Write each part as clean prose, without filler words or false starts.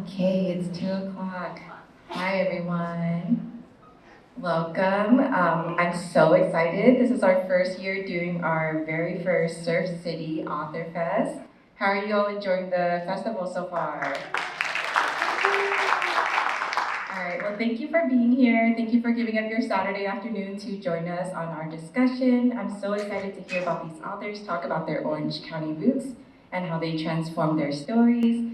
Okay, it's 2 o'clock. Hi, everyone. Welcome. I'm so excited. This is our first year doing our very first Surf City Author Fest. How are you all enjoying the festival so far? All right, well, thank you for being here. Thank you for giving up your Saturday afternoon to join us on our discussion. I'm so excited to hear about these authors talk about their Orange County roots and how they transform their stories.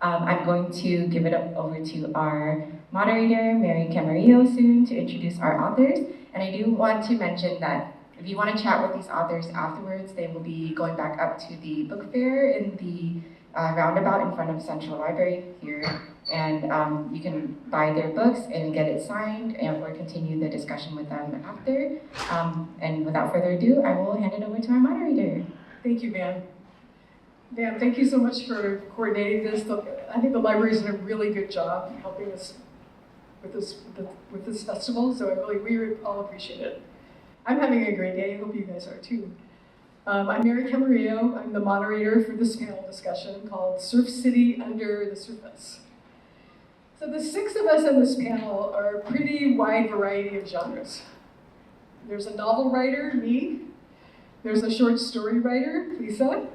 I'm going to give it up over to our moderator, Mary Camarillo, soon to introduce our authors. And I do want to mention that if you want to chat with these authors afterwards, they will be going back up to the book fair in the roundabout in front of Central Library here. And you can buy their books and get it signed and or continue the discussion with them after. And without further ado, I will hand it over to our moderator. Thank you, Van. Van, thank you so much for coordinating this. I think the library's done a really good job helping us with this festival, so we all appreciate it. I'm having a great day. I hope you guys are too. I'm Mary Camarillo. I'm the moderator for this panel discussion called Surf City Under the Surface. So the 6 of us in this panel are a pretty wide variety of genres. There's a novel writer, me. There's a short story writer, Lisa.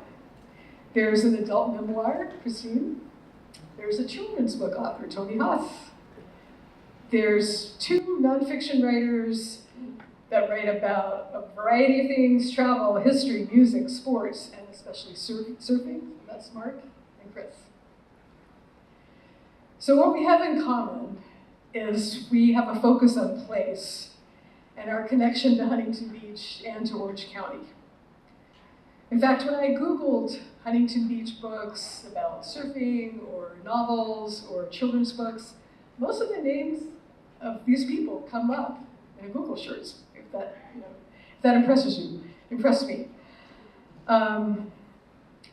There's an adult memoir, Christine. There's a children's book author, Toni Haas. There's 2 nonfiction writers that write about a variety of things: travel, history, music, sports, and especially surfing. That's Mark and Chris. So what we have in common is we have a focus on place and our connection to Huntington Beach and to Orange County. In fact, when I Googled Huntington Beach books about surfing or novels or children's books, most of the names of these people come up in a Google search, if that impressed me.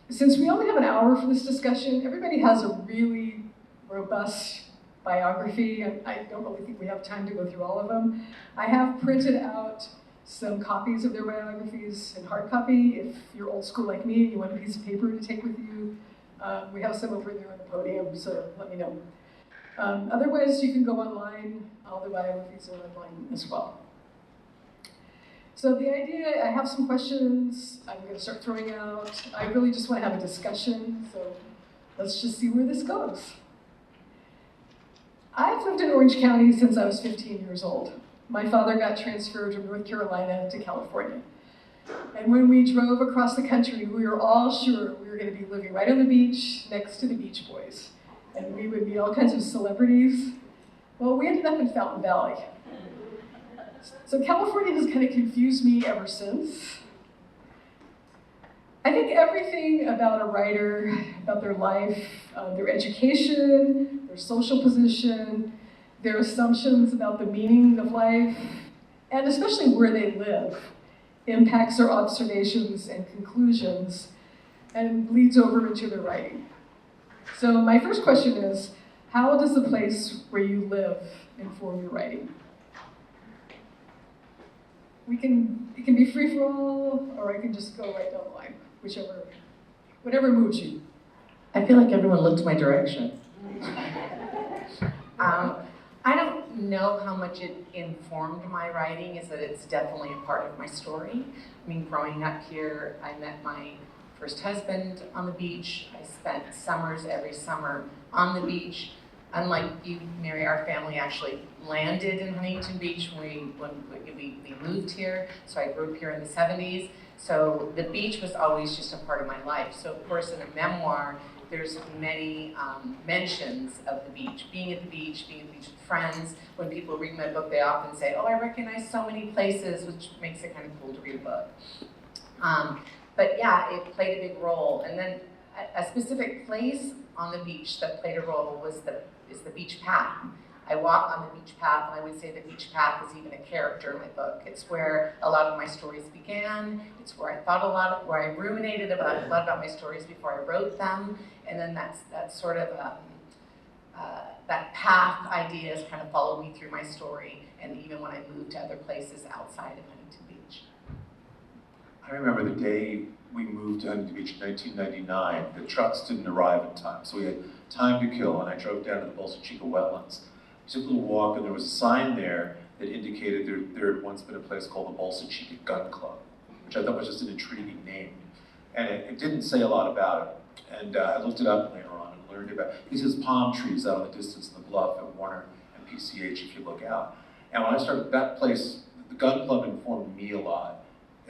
Since we only have an hour for this discussion, everybody has a really robust biography. I don't really think we have time to go through all of them. I have printed out some copies of their biographies in hard copy. If you're old school like me and you want a piece of paper to take with you, we have some over there on the podium, so let me know. Otherwise, you can go online. All the biographies are online as well. So the idea, I have some questions I'm going to start throwing out. I really just want to have a discussion, so let's just see where this goes. I've lived in Orange County since I was 15 years old. My father got transferred from North Carolina to California. And when we drove across the country, we were all sure we were going to be living right on the beach next to the Beach Boys. And we would meet all kinds of celebrities. Well, we ended up in Fountain Valley. So California has kind of confused me ever since. I think everything about a writer, about their life, their education, their social position, their assumptions about the meaning of life, and especially where they live, impacts their observations and conclusions and bleeds over into their writing. So my first question is, how does the place where you live inform your writing? It can be free for all, or I can just go right down the line, whatever moves you. I feel like everyone looked my direction. I don't know how much it informed my writing, is that it's definitely a part of my story. I mean, growing up here, I met my first husband on the beach. I spent summers every summer on the beach. Unlike you, Mary, our family actually landed in Huntington Beach when we moved here. So I grew up here in the 70s. So the beach was always just a part of my life. So of course in a memoir, there's many mentions of the beach, being at the beach with friends. When people read my book, they often say, oh, I recognize so many places, which makes it kind of cool to read a book. But yeah, it played a big role. And then a specific place on the beach that played a role is the beach path. I walk on the beach path, and I would say the beach path is even a character in my book. It's where a lot of my stories began. It's where I thought where I ruminated a lot about my stories before I wrote them. And then that's sort of that path ideas kind of followed me through my story, and even when I moved to other places outside of Huntington Beach. I remember the day we moved to Huntington Beach in 1999, the trucks didn't arrive in time, so we had time to kill, and I drove down to the Bolsa Chica wetlands. We took a little walk, and there was a sign there that indicated there had once been a place called the Bolsa Chica Gun Club, which I thought was just an intriguing name. And it didn't say a lot about it. And I looked it up later on and learned about it. He says palm trees out in the distance in the bluff at Warner and PCH if you look out. And when I started that place, the gun club informed me a lot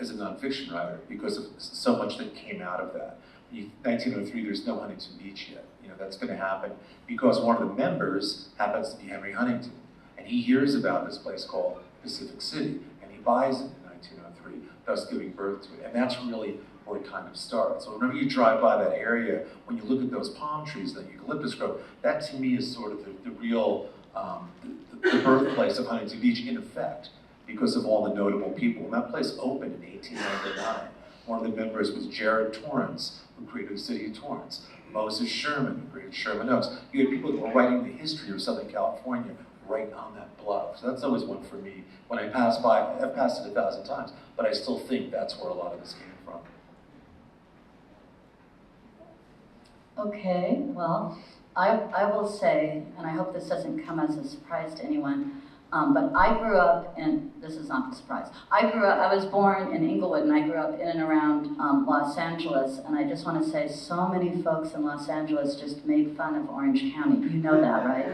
as a nonfiction writer because of so much that came out of that. In 1903, there's no Huntington Beach yet. You know, that's gonna happen because one of the members happens to be Henry Huntington. And he hears about this place called Pacific City, and he buys it in 1903, thus giving birth to it. And that's really where it kind of starts. So whenever you drive by that area, when you look at those palm trees, that eucalyptus grove, that to me is sort of the real, the birthplace of Huntington Beach in effect, because of all the notable people. When that place opened in 1899, one of the members was Jared Torrance, who created the city of Torrance. Moses Sherman, who created Sherman Oaks. You had people who were writing the history of Southern California right on that bluff. So that's always one for me. When I pass by, I've passed it 1,000 times, but I still think that's where a lot of this came from. Okay, well, I will say, and I hope this doesn't come as a surprise to anyone, but I grew up in, this is not a surprise, I was born in Inglewood, and I grew up in and around Los Angeles, and I just want to say so many folks in Los Angeles just made fun of Orange County. You know that, right?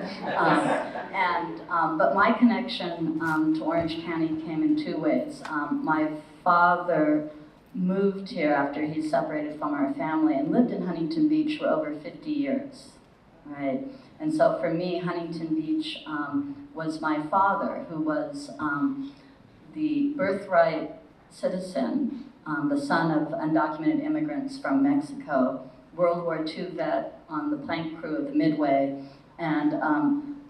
But my connection to Orange County came in two ways. My father moved here after he separated from our family and lived in Huntington Beach for over 50 years, right? And so for me, Huntington Beach was my father, who was the birthright citizen, the son of undocumented immigrants from Mexico, World War II vet on the plank crew of the Midway, and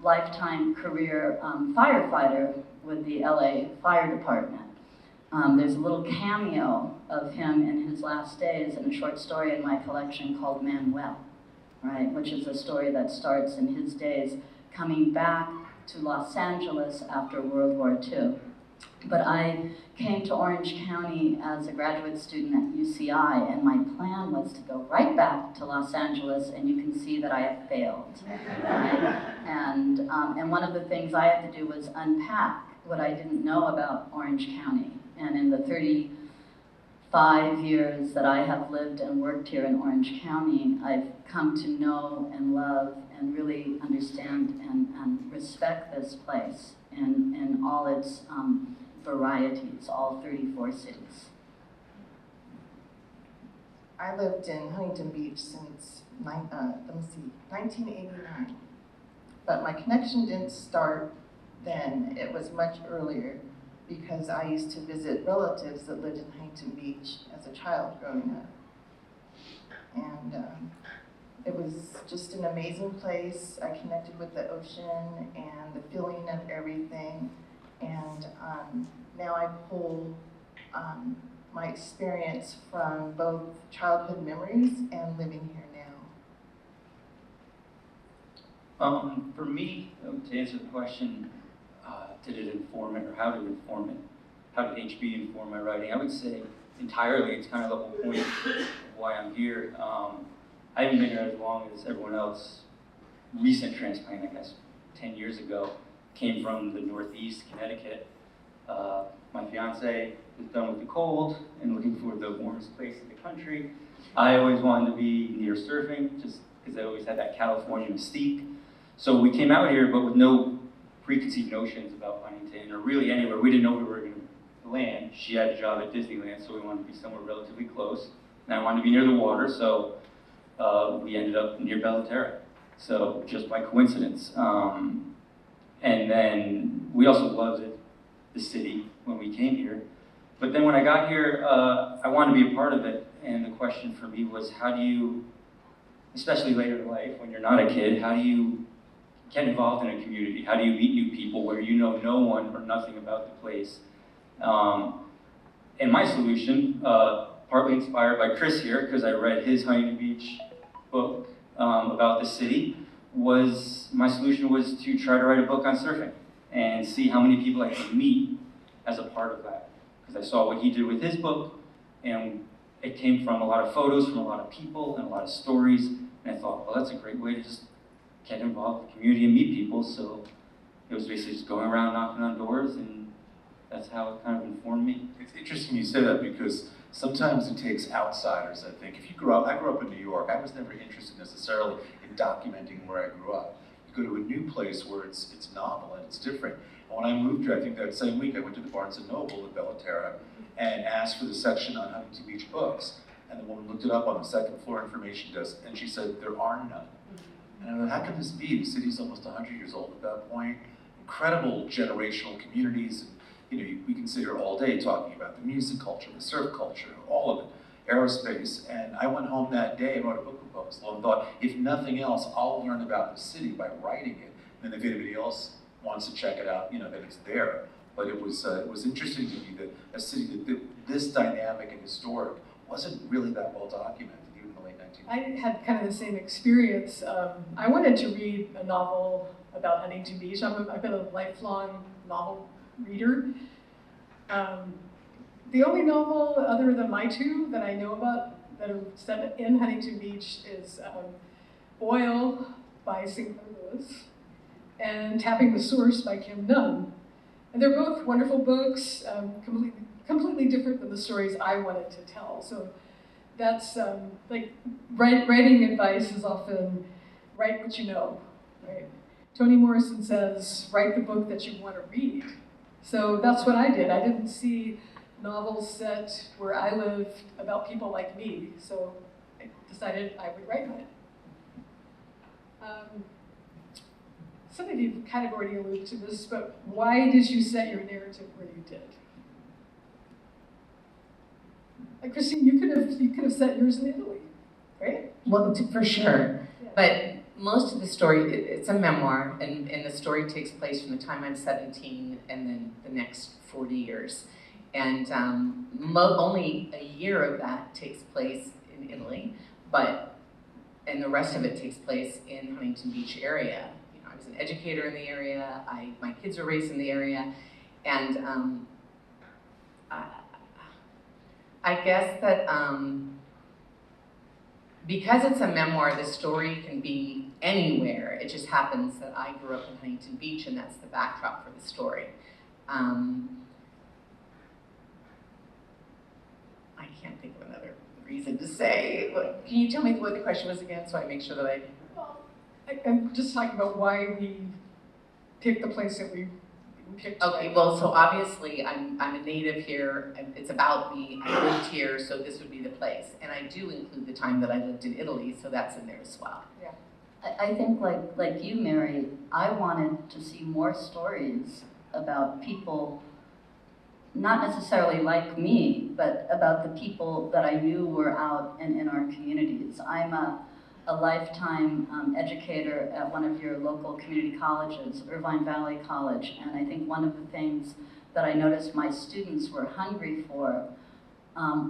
lifetime career firefighter with the LA Fire Department. There's a little cameo of him in his last days in a short story in my collection called Manuel, right? Which is a story that starts in his days coming back to Los Angeles after World War II. But I came to Orange County as a graduate student at UCI, and my plan was to go right back to Los Angeles, and you can see that I have failed, right? And one of the things I had to do was unpack what I didn't know about Orange County. And in the 35 years that I have lived and worked here in Orange County, I've come to know and love and really understand and respect this place in all its varieties, all 34 cities. I lived in Huntington Beach since 1989. But my connection didn't start then. It was much earlier, because I used to visit relatives that lived in Huntington Beach as a child growing up. And it was just an amazing place. I connected with the ocean and the feeling of everything. And now I pull my experience from both childhood memories and living here now. For me, to answer the question, did it inform it, or how did it inform it? How did HB inform my writing? I would say entirely. It's kind of the whole point of why I'm here. I haven't been here as long as everyone else. Recent transplant, I guess, 10 years ago, came from the Northeast, Connecticut. My fiance is done with the cold and looking for the warmest place in the country. I always wanted to be near surfing, just because I always had that California mystique. So we came out here, but with no preconceived notions about Huntington or really anywhere. We didn't know we were going to land. She had a job at Disneyland, so we wanted to be somewhere relatively close. And I wanted to be near the water, so we ended up near Bellaterra. So just by coincidence. And then we also loved it, the city, when we came here. But then when I got here, I wanted to be a part of it. And the question for me was, how do you, especially later in life, when you're not a kid, how do you get involved in a community? How do you meet new people where you know no one or nothing about the place? And my solution, partly inspired by Chris here, because I read his Huntington Beach book about the city, my solution was to try to write a book on surfing and see how many people I could meet as a part of that. Because I saw what he did with his book, and it came from a lot of photos from a lot of people and a lot of stories. And I thought, well, that's a great way to just get involved with the community and meet people. So it was basically just going around knocking on doors, and that's how it kind of informed me. It's interesting you say that because sometimes it takes outsiders, I think. If you grew up, I grew up in New York, I was never interested necessarily in documenting where I grew up. You go to a new place where it's novel and it's different. And when I moved here, I think that same week, I went to the Barnes & Noble in Bellaterra and asked for the section on Huntington Beach books. And the woman looked it up on the second floor information desk, and she said, there are none. And I went, how can this be? The city's almost 100 years old at that point. Incredible generational communities. And, we can sit here all day talking about the music culture, the surf culture, all of it, aerospace. And I went home that day and wrote a book proposal and thought, if nothing else, I'll learn about the city by writing it. And then if anybody else wants to check it out, then it's there. But it was interesting to me that a city that this dynamic and historic wasn't really that well documented, even in the late 1900s. I had kind of the same experience. I wanted to read a novel about Huntington Beach. I've been a lifelong novel reader. The only novel other than my two that I know about that are set in Huntington Beach is Oil by Zambrano and Tapping the Source by Kim Nunn. And they're both wonderful books, completely different than the stories I wanted to tell. So that's like writing advice is often write what you know, right? Toni Morrison says, write the book that you want to read. So that's what I did. I didn't see novels set where I lived about people like me, so I decided I would write mine. Some of you kind of already alluded to this, but why did you set your narrative where you did? Like Christine, you could have set yours in Italy, right? Well, for sure. Yeah. But most of the story, it's a memoir, and the story takes place from the time I'm 17 and then the next 40 years. And only a year of that takes place in Italy, and the rest of it takes place in Huntington Beach area. I was an educator in the area, my kids were raised in the area, and I guess that because it's a memoir, the story can be anywhere. It just happens that I grew up in Huntington Beach, and that's the backdrop for the story. I can't think of another reason to say. Can you tell me what the question was again, so I make sure that I... Well, I'm just talking about why we picked the place that we picked. Okay, well, so obviously I'm a native here, and it's about me. I lived here, so this would be the place. And I do include the time that I lived in Italy, so that's in there as well. Yeah. I think like you, Mary, I wanted to see more stories about people, not necessarily like me, but about the people that I knew were out and in our communities. I'm a lifetime educator at one of your local community colleges, Irvine Valley College, and I think one of the things that I noticed my students were hungry for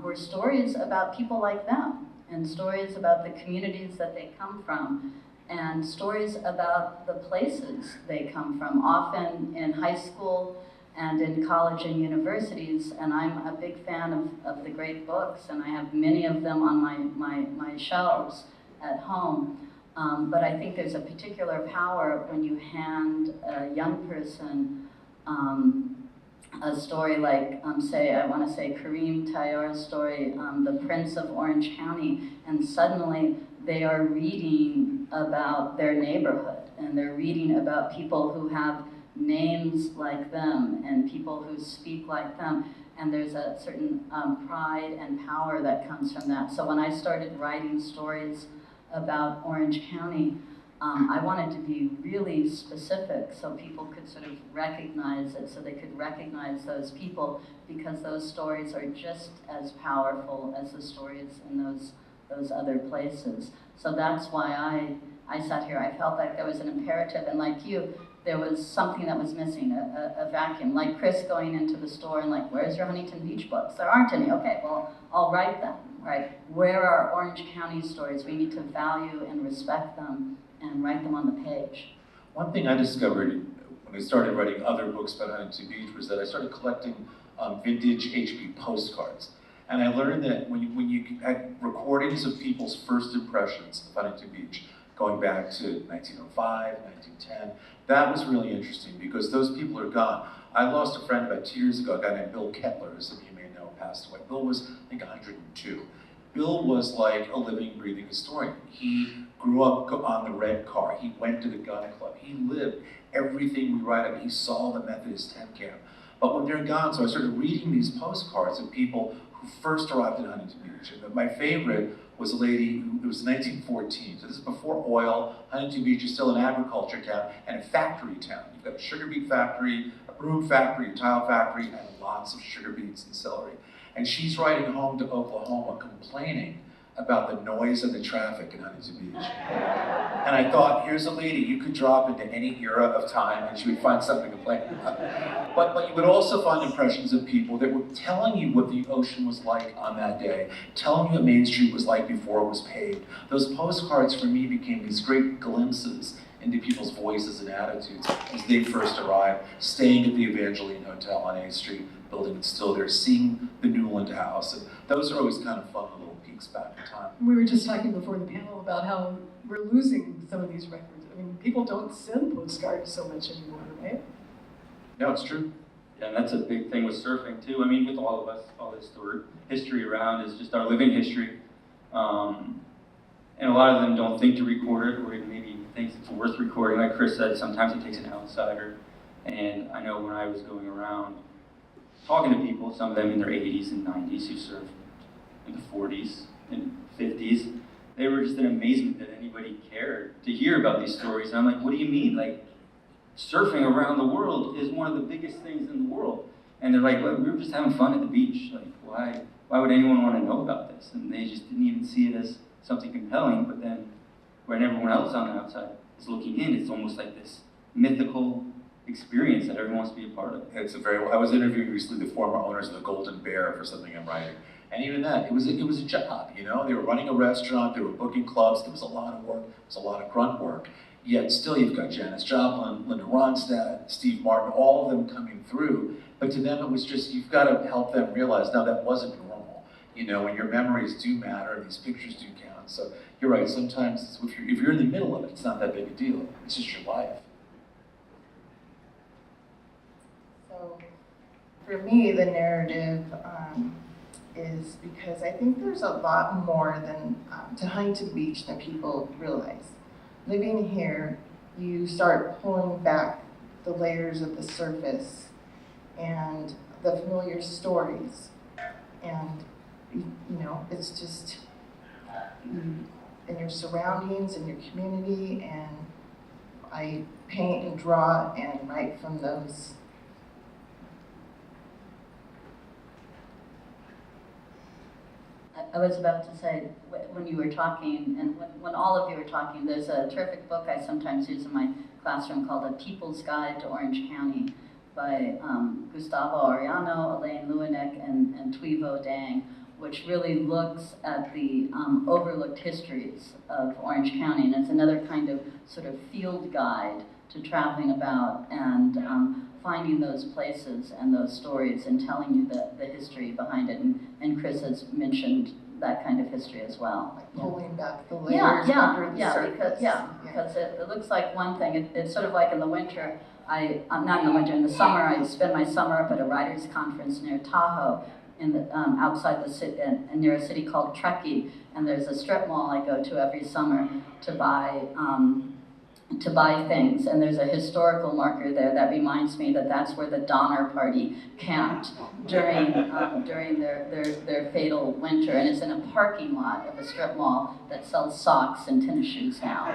were stories about people like them, and stories about the communities that they come from, and stories about the places they come from, often in high school and in college and universities. And I'm a big fan of the great books, and I have many of them on my shelves at home. But I think there's a particular power when you hand a young person a story like, I want to say Kareem Tayyar's story, The Prince of Orange County, and suddenly they are reading about their neighborhood, and they're reading about people who have names like them, and people who speak like them, and there's a certain pride and power that comes from that. So when I started writing stories about Orange County, I wanted to be really specific so people could sort of recognize it, so they could recognize those people, because those stories are just as powerful as the stories in those other places. So that's why I sat here. I felt like there was an imperative, and like you, there was something that was missing, a vacuum. Like Chris going into the store and like, where's your Huntington Beach books? There aren't any. Okay, well, I'll write them, right? Where are Orange County stories? We need to value and respect them and write them on the page. One thing I discovered when I started writing other books about Huntington Beach was that I started collecting vintage HB postcards. And I learned that when you had recordings of people's first impressions of Huntington Beach, going back to 1905, 1910, that was really interesting because those people are gone. I lost a friend about 2 years ago, a guy named Bill Kettler, as some of you may know, passed away. Bill was, I think, 102. Bill was like a living, breathing historian. He grew up on the red car. He went to the gun club. He lived everything we write about. He saw the Methodist tent camp. But when they're gone, so I started reading these postcards of people who first arrived in Huntington Beach. And my favorite was a lady who, it was 1914, so this is before oil. Huntington Beach is still an agriculture town and a factory town. You've got a sugar beet factory, a broom factory, a tile factory, and lots of sugar beets and celery. And she's riding home to Oklahoma complaining about the noise of the traffic in Huntington Beach. And I thought, here's a lady you could drop into any era of time and she would find something to complain about. But you would also find impressions of people that were telling you what the ocean was like on that day, telling you what Main Street was like before it was paved. Those postcards for me became these great glimpses into people's voices and attitudes as they first arrived, staying at the Evangeline Hotel on A Street, building that's still there, seeing the Newland House. And those are always kind of fun little peeks back in time. We were just talking before the panel about how we're losing some of these records. I mean, people don't send postcards so much anymore, right? No, it's true. Yeah, and that's a big thing with surfing too. I mean, with all of us, all this history around is just our living history. And a lot of them don't think to record it, or even maybe thinks it's worth recording. Like Chris said, sometimes it takes an outsider. And I know when I was going around talking to people, some of them in their 80s and 90s who surfed in the 40s and 50s, they were just in amazement that anybody cared to hear about these stories. And I'm like, what do you mean? Like, surfing around the world is one of the biggest things in the world. And they're like, well, we were just having fun at the beach. Like, why would anyone want to know about this? And they just didn't even see it as something compelling. But then when everyone else on the outside is looking in, it's almost like this mythical experience that everyone wants to be a part of. I was interviewing recently the former owners of the Golden Bear for something I'm writing. And even that, it was a job, you know? They were running a restaurant, they were booking clubs, there was a lot of work, there was a lot of grunt work. Yet still you've got Janis Joplin, Linda Ronstadt, Steve Martin, all of them coming through. But to them it was just, you've got to help them realize, no, that wasn't normal. You know, and your memories do matter, these pictures do count. So you're right, sometimes if you're in the middle of it, it's not that big a deal. It's just your life. So for me, the narrative is because I think there's a lot more than to Huntington Beach than people realize. Living here, you start pulling back the layers of the surface and the familiar stories. And, you know, it's just in your surroundings, in your community, and I paint and draw and write from those. I was about to say, when you were talking, and when all of you were talking, there's a terrific book I sometimes use in my classroom called A People's Guide to Orange County by Gustavo Arellano, Elaine Lewinek, and Tuivo Dang, which really looks at the overlooked histories of Orange County. And it's another kind of sort of field guide to traveling about and finding those places and those stories and telling you the history behind it. And Chris has mentioned that kind of history as well. Like pulling back the layers under the surface. Because it looks like one thing. It's sort of like in the winter, I'm not in the winter, in the summer, I spend my summer up at a writers' conference near Tahoe, in the, outside the city, near a city called Truckee, and there's a strip mall I go to every summer to buy things, and there's a historical marker there that reminds me that that's where the Donner Party camped during their fatal winter, and it's in a parking lot of a strip mall that sells socks and tennis shoes now.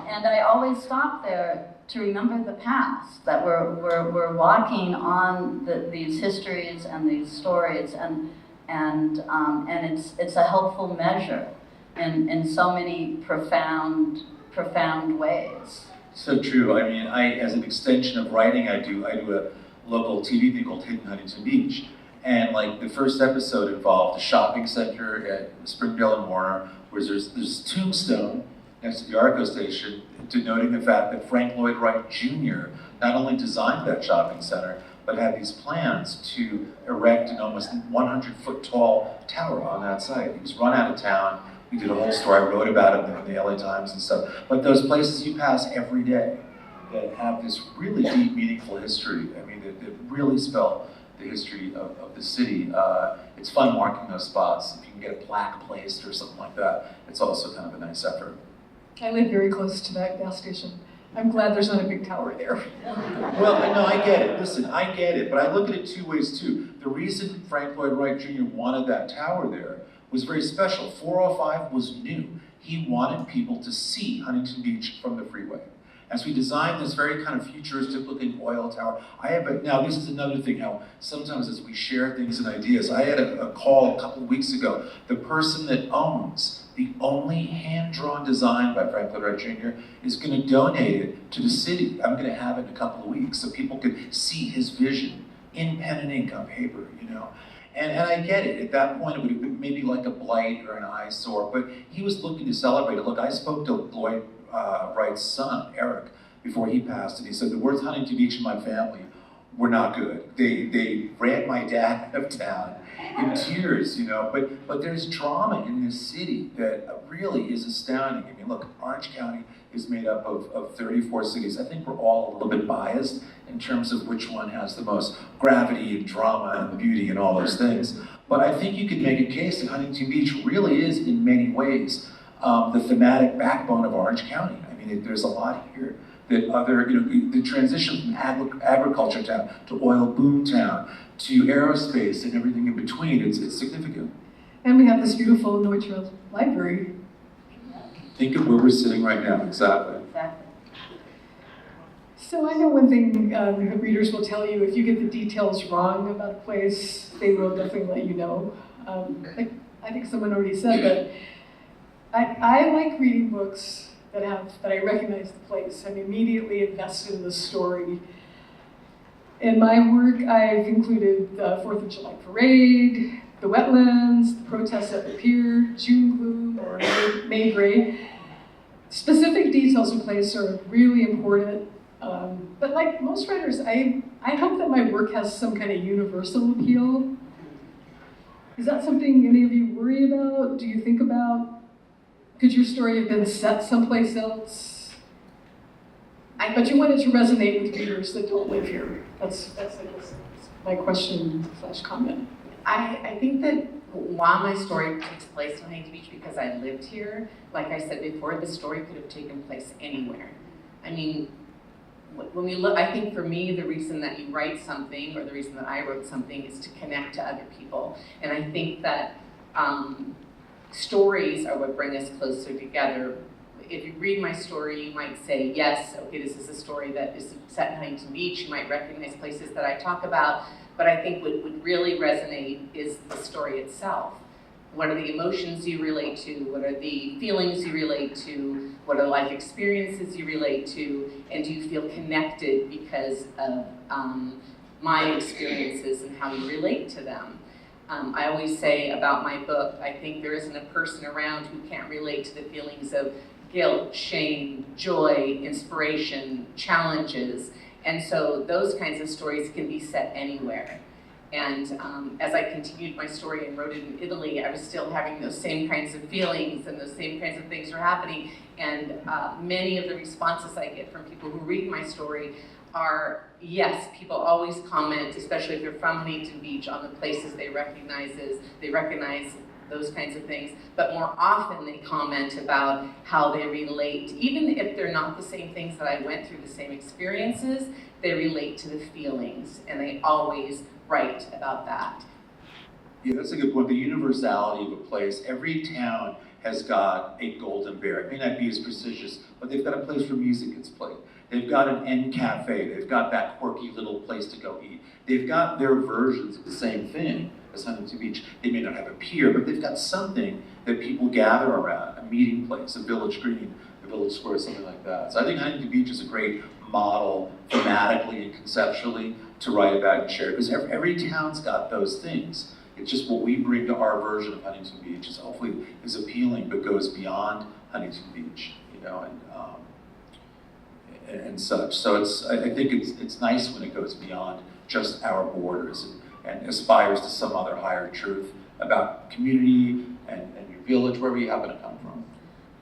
And I always stop there to remember the past, that we're walking on these histories and these stories, and it's a helpful measure in so many profound ways. So true. I mean, as an extension of writing, I do a local TV thing called Hidden Huntington Beach. And like the first episode involved a shopping center at Springdale and Warner, where there's a tombstone next to the Arco station denoting the fact that Frank Lloyd Wright Jr. not only designed that shopping center, but but had these plans to erect an almost 100-foot tall tower on that site. He was run out of town. We did a whole story, I wrote about it in the LA Times and stuff. But those places you pass every day that have this really deep, meaningful history, I mean, that really spell the history of the city. It's fun marking those spots. If you can get a plaque placed or something like that, it's also kind of a nice effort. I live very close to that gas station. I'm glad there's not a big tower there. Well, no, I get it. Listen, I get it, but I look at it two ways too. The reason Frank Lloyd Wright Jr. wanted that tower there was very special. 405 was new. He wanted people to see Huntington Beach from the freeway. As we designed this very kind of futuristic looking oil tower, now this is another thing, how sometimes as we share things and ideas, I had a call a couple of weeks ago. The person that owns the only hand-drawn design by Frank Lloyd Wright Jr. is going to donate it to the city. I'm going to have it in a couple of weeks so people could see his vision in pen and ink on paper, you know. And I get it. At that point, it would have been maybe like a blight or an eyesore, but he was looking to celebrate it. Look, I spoke to Lloyd Wright's son, Eric, before he passed, and he said, the words Huntington Beach in my family were not good. They ran my dad out of town in tears, you know, but there's drama in this city that really is astounding. I mean, look, Orange County is made up of 34 cities. I think we're all a little bit biased in terms of which one has the most gravity and drama and beauty and all those things. But I think you could make a case that Huntington Beach really is, in many ways, the thematic backbone of Orange County. I mean, there's a lot here that other, you know, the transition from agriculture town to oil boom town to aerospace and everything in between, it's significant. And we have this beautiful Neutra library. Think of where we're sitting right now, exactly. Exactly. So I know one thing readers will tell you, if you get the details wrong about a place, they will definitely let you know. I think someone already said that. I like reading books that I recognize the place. I'm immediately invested in the story. In my work, I've included the 4th of July parade, the wetlands, the protests at the pier, June gloom, or May gray. Specific details of place are really important. But like most writers, I hope that my work has some kind of universal appeal. Is that something any of you worry about? Do you think about? Could your story have been set someplace else? But you want it to resonate with readers that don't live here. That's I guess, my question / comment. I think that while my story takes place in Huntington Beach because I lived here, like I said before, the story could have taken place anywhere. I mean, when we look, I think for me, the reason that you write something, or the reason that I wrote something, is to connect to other people. And I think that stories are what bring us closer together. If you read my story, you might say, yes, okay, this is a story that is set in Huntington Beach. You might recognize places that I talk about, but I think what would really resonate is the story itself. What are the emotions you relate to? What are the feelings you relate to? What are life experiences you relate to? And do you feel connected because of my experiences and how you relate to them? I always say about my book, I think there isn't a person around who can't relate to the feelings of guilt, shame, joy, inspiration, challenges. And so those kinds of stories can be set anywhere. And as I continued my story and wrote it in Italy, I was still having those same kinds of feelings and those same kinds of things were happening. And many of the responses I get from people who read my story are, yes, people always comment, especially if they're from Huntington Beach, on the places they recognize those kinds of things, but more often they comment about how they relate, even if they're not the same things that I went through, the same experiences, they relate to the feelings, and they always write about that. Yeah, that's a good point. The universality of a place. Every town has got a golden bear. It may not be as prestigious, but they've got a place where music gets played. They've got an end cafe. They've got that quirky little place to go eat. They've got their versions of the same thing as Huntington Beach. They may not have a pier, but they've got something that people gather around, a meeting place, a village green, a village square, something like that. So I think Huntington Beach is a great model thematically and conceptually to write about and share, because every town's got those things. It's just what we bring to our version of Huntington Beach is hopefully is appealing, but goes beyond Huntington Beach, you know, and such. So I think it's nice when it goes beyond just our borders and aspires to some other higher truth about community and your village, wherever you happen to come from.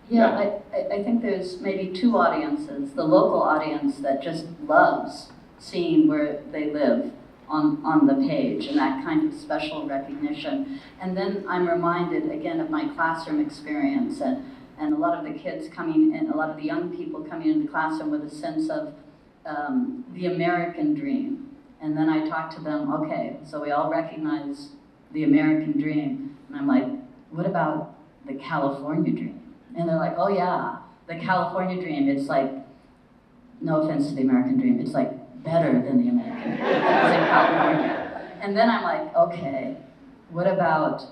Yeah, I think there's maybe two audiences. The local audience that just loves seeing where they live on the page and that kind of special recognition. And then I'm reminded again of my classroom experience and a lot of the kids coming in, a lot of the young people coming into the classroom with a sense of the American dream. And then I talk to them, okay, so we all recognize the American dream. And I'm like, what about the California dream? And they're like, oh yeah, the California dream, it's like, no offense to the American dream, it's like better than the American dream. It's in California. And then I'm like, okay, what about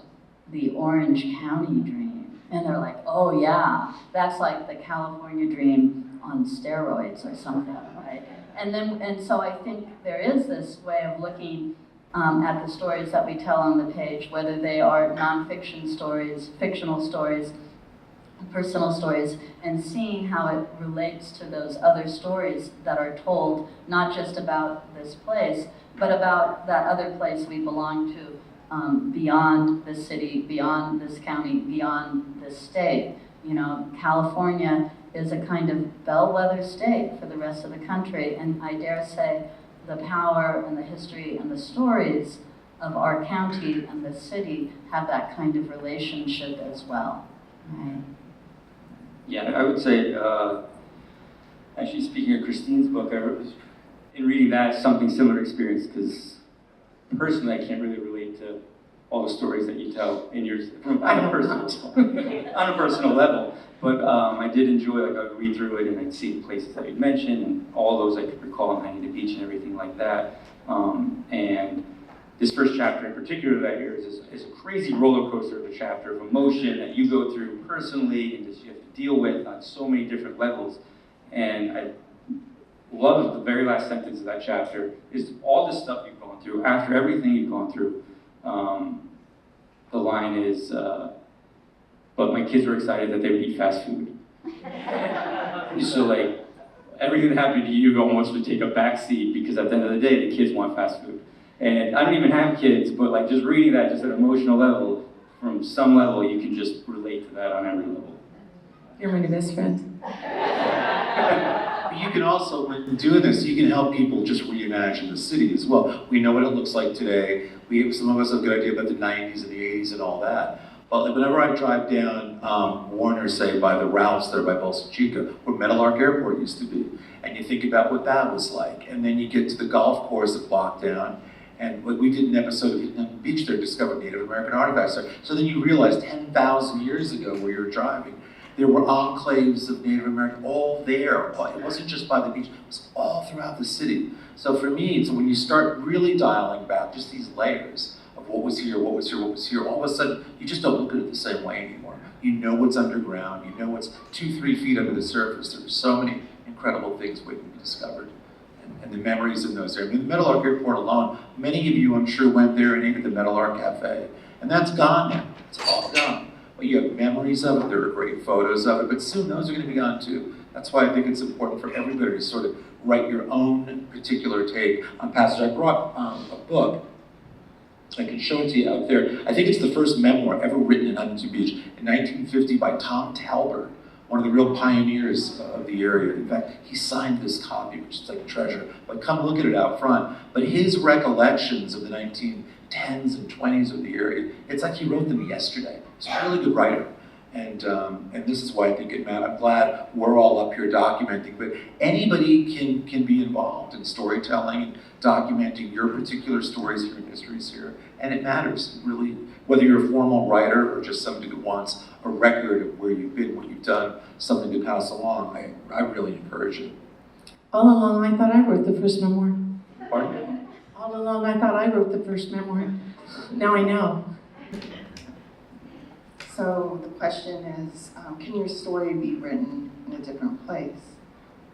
the Orange County dream? And they're like, oh yeah, that's like the California dream on steroids or something, right? And so I think there is this way of looking at the stories that we tell on the page, whether they are nonfiction stories, fictional stories, personal stories, and seeing how it relates to those other stories that are told, not just about this place, but about that other place we belong to, beyond the city, beyond this county, beyond this state. You know, California is a kind of bellwether state for the rest of the country, and I dare say the power and the history and the stories of our county and the city have that kind of relationship as well, right? Yeah, I would say, actually speaking of Christine's book, in reading that, something similar experience, because personally I can't really relate to all the stories that you tell in yours on a personal level. But I did enjoy, like, I'd read through it and I'd see the places that you'd mentioned and all those I could recall in Huntington Beach and everything like that. And this first chapter in particular that I hear is a crazy roller coaster of a chapter of emotion that you go through personally and that you have to deal with on so many different levels. And I love the very last sentence of that chapter is all the stuff you've gone through, after everything you've gone through. The line is, but my kids were excited that they would eat fast food. So like, everything that happened to you almost would take a back seat because at the end of the day, the kids want fast food. And I don't even have kids, but like just reading that just at an emotional level, from some level, you can just relate to that on every level. You're my new best friend. But you can also, when doing this, you can help people just reimagine the city as well. We know what it looks like today. Some of us have a good idea about the 90s and the 80s and all that. But like whenever I drive down Warner, say, by the Ralphs there by Bolsa Chica, where Meadowlark Airport used to be, and you think about what that was like, and then you get to the golf course a block down, and we did an episode of Huntington Beach there, discovered Native American artifacts there. So then you realize 10,000 years ago where you're driving, there were enclaves of Native American all there. It wasn't just by the beach, it was all throughout the city. So for me, so when you start really dialing back just these layers of what was here, what was here, what was here, all of a sudden you just don't look at it the same way anymore. You know what's underground, you know what's 2-3 feet under the surface. There are so many incredible things waiting to be discovered. And the memories in those areas. I mean, the Meadowlark Airport alone, many of you I'm sure went there and ate at the Meadowlark Cafe. And that's gone now, it's all gone. But you have memories of it, there are great photos of it, but soon those are going to be gone too. That's why I think it's important for everybody to sort of write your own particular take on passage. I brought a book, I can show it to you out there. I think it's the first memoir ever written in Huntington Beach in 1950 by Tom Talbert, one of the real pioneers of the area. In fact, he signed this copy, which is like a treasure. But come look at it out front. But his recollections of the 1910s and 20s of the area, it's like he wrote them yesterday. He's a really good writer. And this is why I think it matters. I'm glad we're all up here documenting, but anybody can be involved in storytelling and documenting your particular stories, your histories here. And it matters, really, whether you're a formal writer or just somebody that wants a record of where you've been, what you've done, something to pass along. I really encourage it. All along, I thought I wrote the first memoir. Pardon? All along, I thought I wrote the first memoir. Now I know. So the question is, can your story be written in a different place?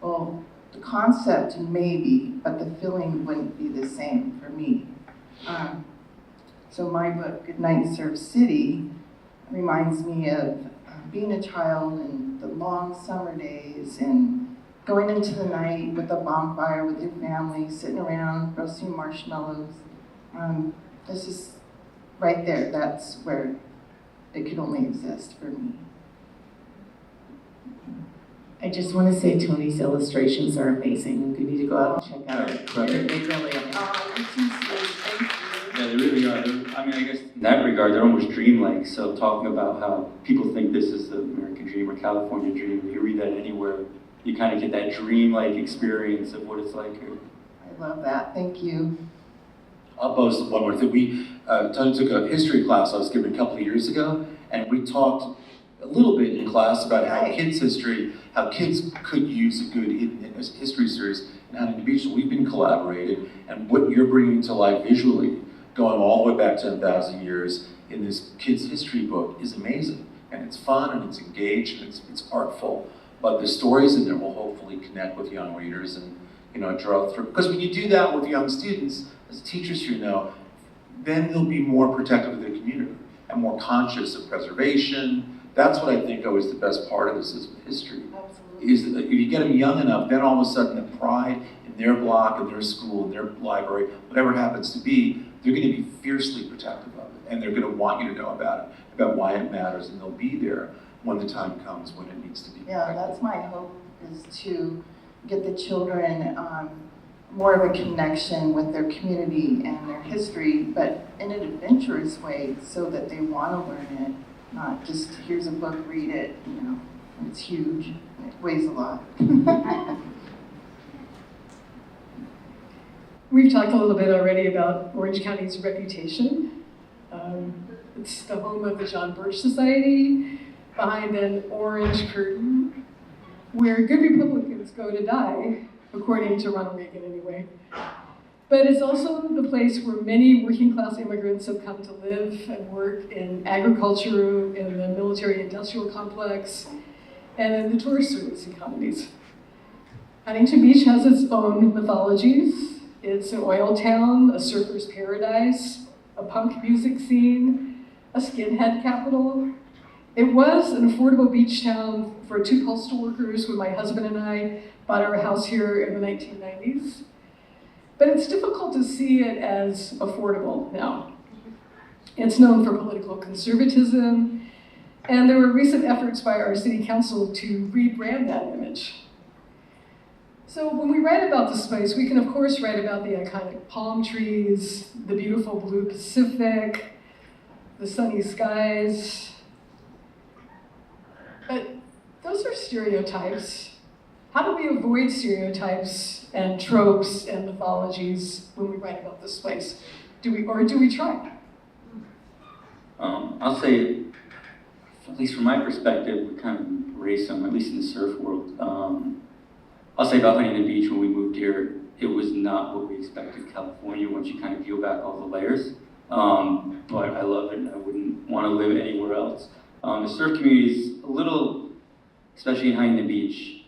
Well, the concept maybe, but the feeling wouldn't be the same for me. So my book, Goodnight Surf City, reminds me of being a child and the long summer days and going into the night with a bonfire with your family, sitting around, roasting marshmallows. This is right there. That's where it could only exist for me. I just want to say Toni's illustrations are amazing. You need to go out and check out it. They really are. You're too sweet. Thank you. Yeah, they really are. I mean, I guess in that regard, they're almost dreamlike. So talking about how people think this is the American dream or California dream, you read that anywhere, you kind of get that dreamlike experience of what it's like here. I love that. Thank you. I'll boast one more thing. Toni took a history class I was giving a couple of years ago, and we talked a little bit in class about how kids could use a good history series in Huntington Beach. So we've been collaborated, and what you're bringing to life visually, going all the way back 10,000 years in this kids' history book is amazing. And it's fun, and it's engaged, and it's artful. But the stories in there will hopefully connect with young readers and, draw through. Because when you do that with young students, as teachers then they'll be more protective of their community and more conscious of preservation. That's what I think always the best part of this is with history. Absolutely. Is that if you get them young enough, then all of a sudden the pride in their block, in their school, in their library, whatever it happens to be, they're going to be fiercely protective of it. And they're going to want you to know about it, about why it matters, and they'll be there when the time comes when it needs to be Yeah, protected. that's my hope, is to get the children more of a connection with their community and their history, but in an adventurous way so that they want to learn it, not just here's a book, read it, it's huge, it weighs a lot. We've talked a little bit already about Orange County's reputation. It's the home of the John Birch Society, behind an orange curtain, where good Republicans go to die, according to Ronald Reagan anyway. But it's also the place where many working class immigrants have come to live and work in agriculture, in the military industrial complex, and in the tourist service economies. Huntington Beach has its own mythologies. It's an oil town, a surfer's paradise, a punk music scene, a skinhead capital. It was an affordable beach town for two postal workers when my husband and I bought our house here in the 1990s. But it's difficult to see it as affordable now. It's known for political conservatism, and there were recent efforts by our city council to rebrand that image. So when we write about this place, we can of course write about the iconic palm trees, the beautiful blue Pacific, the sunny skies. But those are stereotypes. How do we avoid stereotypes and tropes and mythologies when we write about this place? Do we try? I'll say, at least from my perspective, we kind of embrace them, at least in the surf world. I'll say about Huntington Beach, when we moved here, it was not what we expected California once you kind of peel back all the layers. But I love it, and I wouldn't want to live anywhere else. The surf community is a little, especially in Huntington Beach,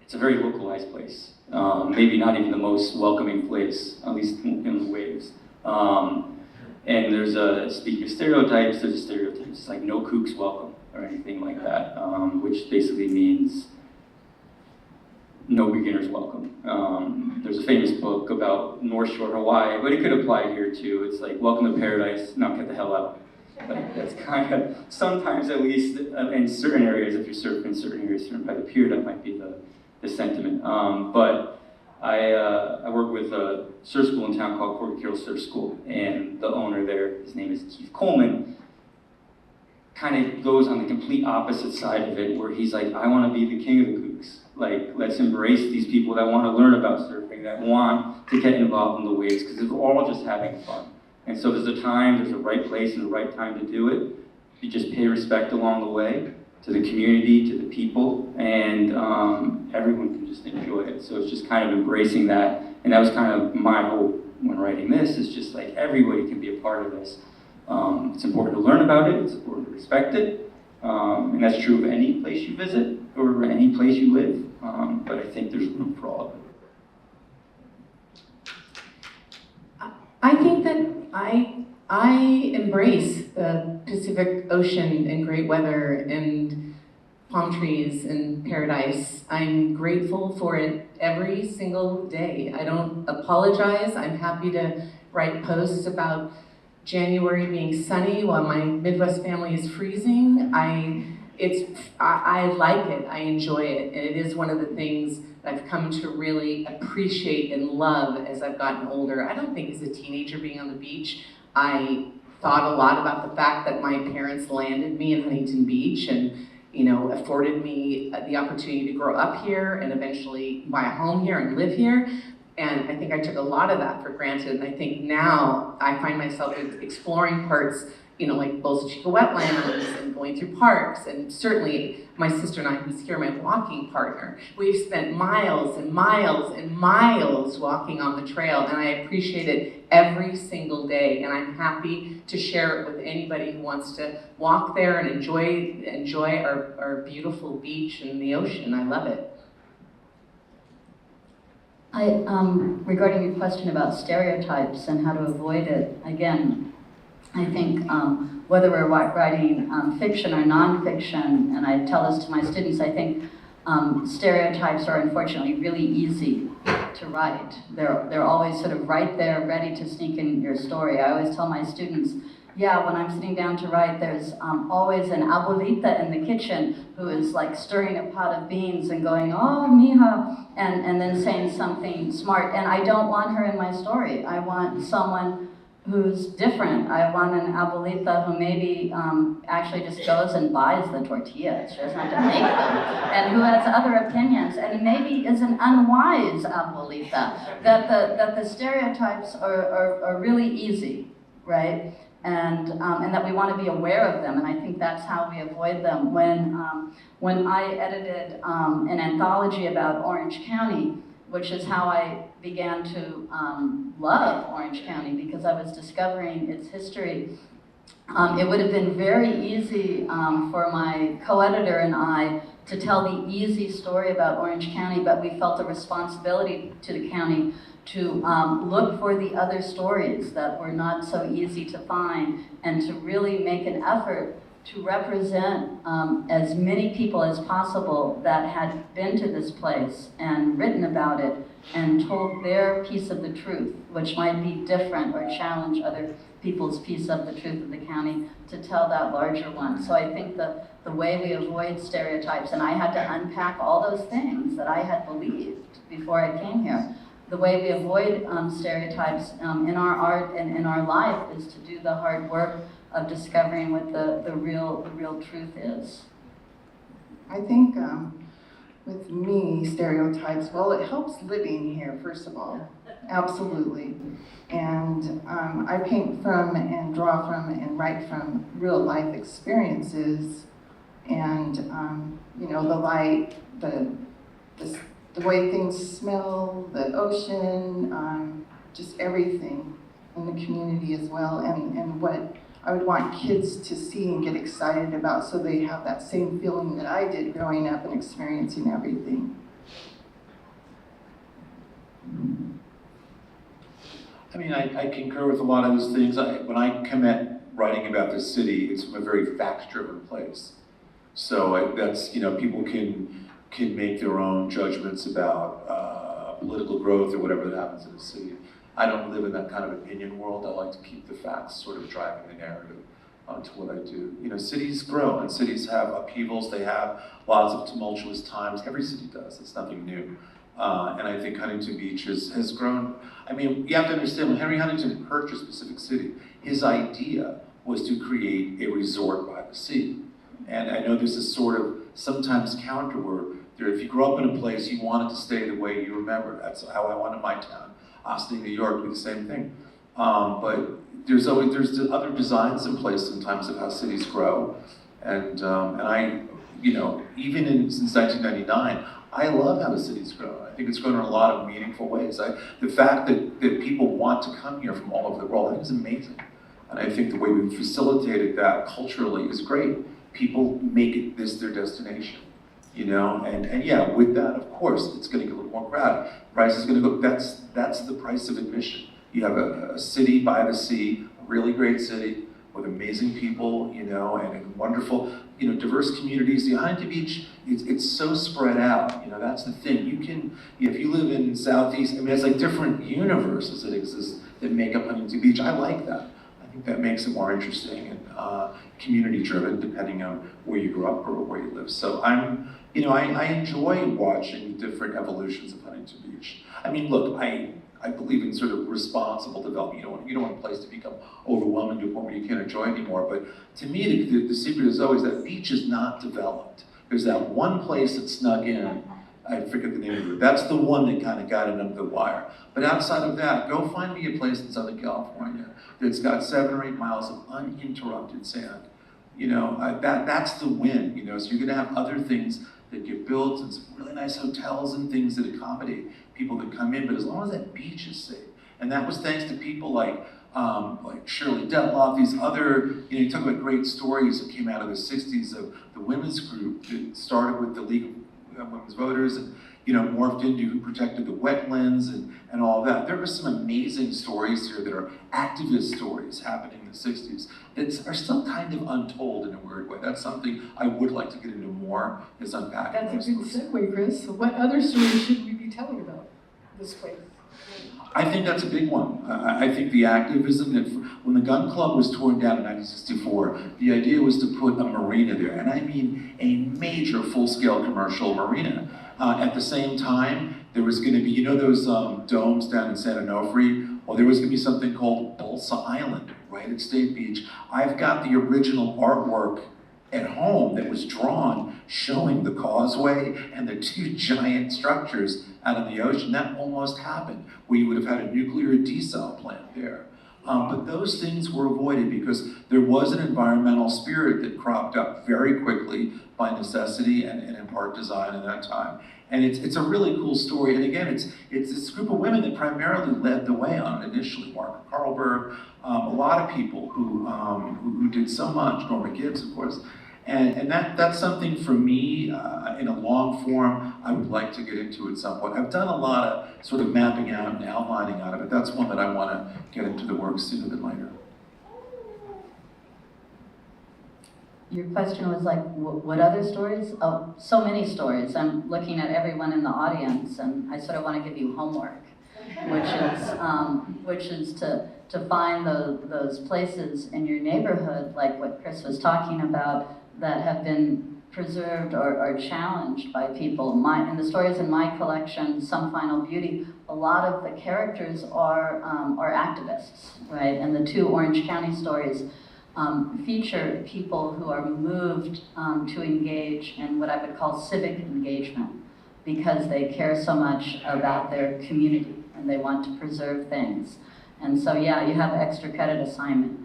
it's a very localized place. Maybe not even the most welcoming place, at least in the waves. And there's speaking of stereotypes, there's a stereotype. It's like no kooks welcome or anything like that, which basically means no beginners welcome. There's a famous book about North Shore, Hawaii, but it could apply here too. It's like, welcome to paradise, now get the hell out. Like, that's kind of, sometimes at least in certain areas, if you're surfing in certain areas surrounded by the pier, that might be the sentiment. But I work with a surf school in town called Corky Carroll Surf School, and the owner there, his name is Keith Coleman, kind of goes on the complete opposite side of it, where he's like, I want to be the king of the kooks. Like, let's embrace these people that want to learn about surfing, that want to get involved in the waves, because we're all just having fun. And so there's a right place and the right time to do it. You just pay respect along the way to the community, to the people, and everyone can just enjoy it. So it's just kind of embracing that, and that was kind of my hope when writing this, is just like everybody can be a part of this. It's important to learn about it, it's important to respect it, and that's true of any place you visit or any place you live, but I think there's room for all of it. I think that I embrace the Pacific Ocean and great weather and palm trees and paradise. I'm grateful for it every single day. I don't apologize. I'm happy to write posts about January being sunny while my Midwest family is freezing. I like it, I enjoy it, and it is one of the things that I've come to really appreciate and love as I've gotten older. I don't think as a teenager being on the beach, I thought a lot about the fact that my parents landed me in Huntington Beach and, you know, afforded me the opportunity to grow up here and eventually buy a home here and live here. And I think I took a lot of that for granted. And I think now I find myself exploring parts, you know, like Bolsa Chica wetlands and going through parks. And certainly my sister and I, who's here, my walking partner, we've spent miles and miles and miles walking on the trail. And I appreciate it every single day. And I'm happy to share it with anybody who wants to walk there and enjoy our beautiful beach and the ocean. I love it. Regarding your question about stereotypes and how to avoid it, again, I think whether we're writing fiction or nonfiction, and I tell this to my students, I think stereotypes are unfortunately really easy to write. They're always sort of right there, ready to sneak in your story. I always tell my students, yeah, when I'm sitting down to write, there's always an abuelita in the kitchen who is like stirring a pot of beans and going, oh, mija, and then saying something smart. And I don't want her in my story. I want someone who's different. I want an abuelita who maybe actually just goes and buys the tortillas. She doesn't have to make them. And who has other opinions. And maybe is an unwise abuelita. That the stereotypes are really easy, right? And that we want to be aware of them, and I think that's how we avoid them. When I edited an anthology about Orange County, which is how I began to love Orange County, because I was discovering its history, it would have been very easy for my co-editor and I to tell the easy story about Orange County, but we felt a responsibility to the county to look for the other stories that were not so easy to find, and to really make an effort to represent as many people as possible that had been to this place and written about it and told their piece of the truth, which might be different or challenge other people's piece of the truth of the county, to tell that larger one. So I think the way we avoid stereotypes, and I had to unpack all those things that I had believed before I came here. The way we avoid stereotypes in our art and in our life is to do the hard work of discovering what the real truth is. I think with me, stereotypes, well, it helps living here, first of all, absolutely. And I paint from and draw from and write from real life experiences, and you know, the light, the way things smell, the ocean, just everything in the community as well, and what I would want kids to see and get excited about, so they have that same feeling that I did growing up and experiencing everything. I mean, I concur with a lot of those things. When I come at writing about the city, it's from a very fact-driven place. So that's, you know, people can make their own judgments about political growth or whatever that happens in the city. I don't live in that kind of opinion world. I like to keep the facts sort of driving the narrative to what I do. You know, cities grow and cities have upheavals. They have lots of tumultuous times. Every city does. It's nothing new. And I think Huntington Beach has grown. I mean, you have to understand, when Henry Huntington purchased Pacific City, his idea was to create a resort by the sea. And I know there's this sort of sometimes counter where if you grow up in a place, you want it to stay the way you remember. That's how I wanted my town. Austin, New York, do the same thing. But there's other designs in place sometimes of how cities grow. And I, you know, even since 1999, I love how the city's grown. I think it's grown in a lot of meaningful ways. The fact that people want to come here from all over the world, I think is amazing. And I think the way we've facilitated that culturally is great. People make it their destination, you know? And yeah, with that, of course, it's gonna get a little more crowded. Price is gonna go, that's the price of admission. You have a city by the sea, a really great city, with amazing people, you know, and wonderful, you know, diverse communities. The Huntington Beach, it's so spread out, you know, that's the thing. You can, if you live in Southeast, I mean, it's like different universes that exist that make up Huntington Beach. I like that. I think that makes it more interesting and community driven, depending on where you grew up or where you live. So you know, I enjoy watching different evolutions of Huntington Beach. I mean, look, I believe in sort of responsible development. You don't want a place to become overwhelming to a point where you can't enjoy it anymore. But to me, the secret is always that beach is not developed. There's that one place that snuck in. I forget the name of it. That's the one that kind of got it under the wire. But outside of that, go find me a place in Southern California that's got 7 or 8 miles of uninterrupted sand. You know, that's the win. You know, so you're going to have other things that get built and some really nice hotels and things that accommodate people that come in. But as long as that beach is safe, and that was thanks to people like Shirley Detloff, these other, you know, you talk about great stories that came out of the 60s of the women's group that started with the League of Women's Voters and, you know, morphed into who protected the wetlands and all that. There were some amazing stories here that are activist stories happening in the 60s that are still kind of untold in a weird way. That's something I would like to get into more, is unpacking. That's a good segue, Chris. So what other stories should we be telling about this place? I think that's a big one. I think the activism that, when the gun club was torn down in 1964, the idea was to put a marina there, and I mean a major full-scale commercial marina. At the same time, there was going to be, you know those domes down in San Onofre? Well, there was going to be something called Balsa Island, right at State Beach. I've got the original artwork at home that was drawn showing the causeway and the 2 giant structures out in the ocean. That almost happened, where you would have had a nuclear desal plant there. But those things were avoided because there was an environmental spirit that cropped up very quickly by necessity and in part design at that time. And it's a really cool story. And again, it's this group of women that primarily led the way on it initially. Margaret Carlberg, a lot of people who did so much. Norma Gibbs, of course. And that's something for me, in a long form, I would like to get into at some point. I've done a lot of sort of mapping out and outlining on it, but that's one that I want to get into the work sooner than later. Your question was like, what other stories? Oh, so many stories. I'm looking at everyone in the audience, and I sort of want to give you homework, which is to find those places in your neighborhood, like what Chris was talking about, that have been preserved or challenged by people. In the stories in my collection, Some Final Beauty, a lot of the characters are activists, right? And the 2 Orange County stories feature people who are moved to engage in what I would call civic engagement, because they care so much about their community and they want to preserve things. And so, yeah, you have extra credit assignment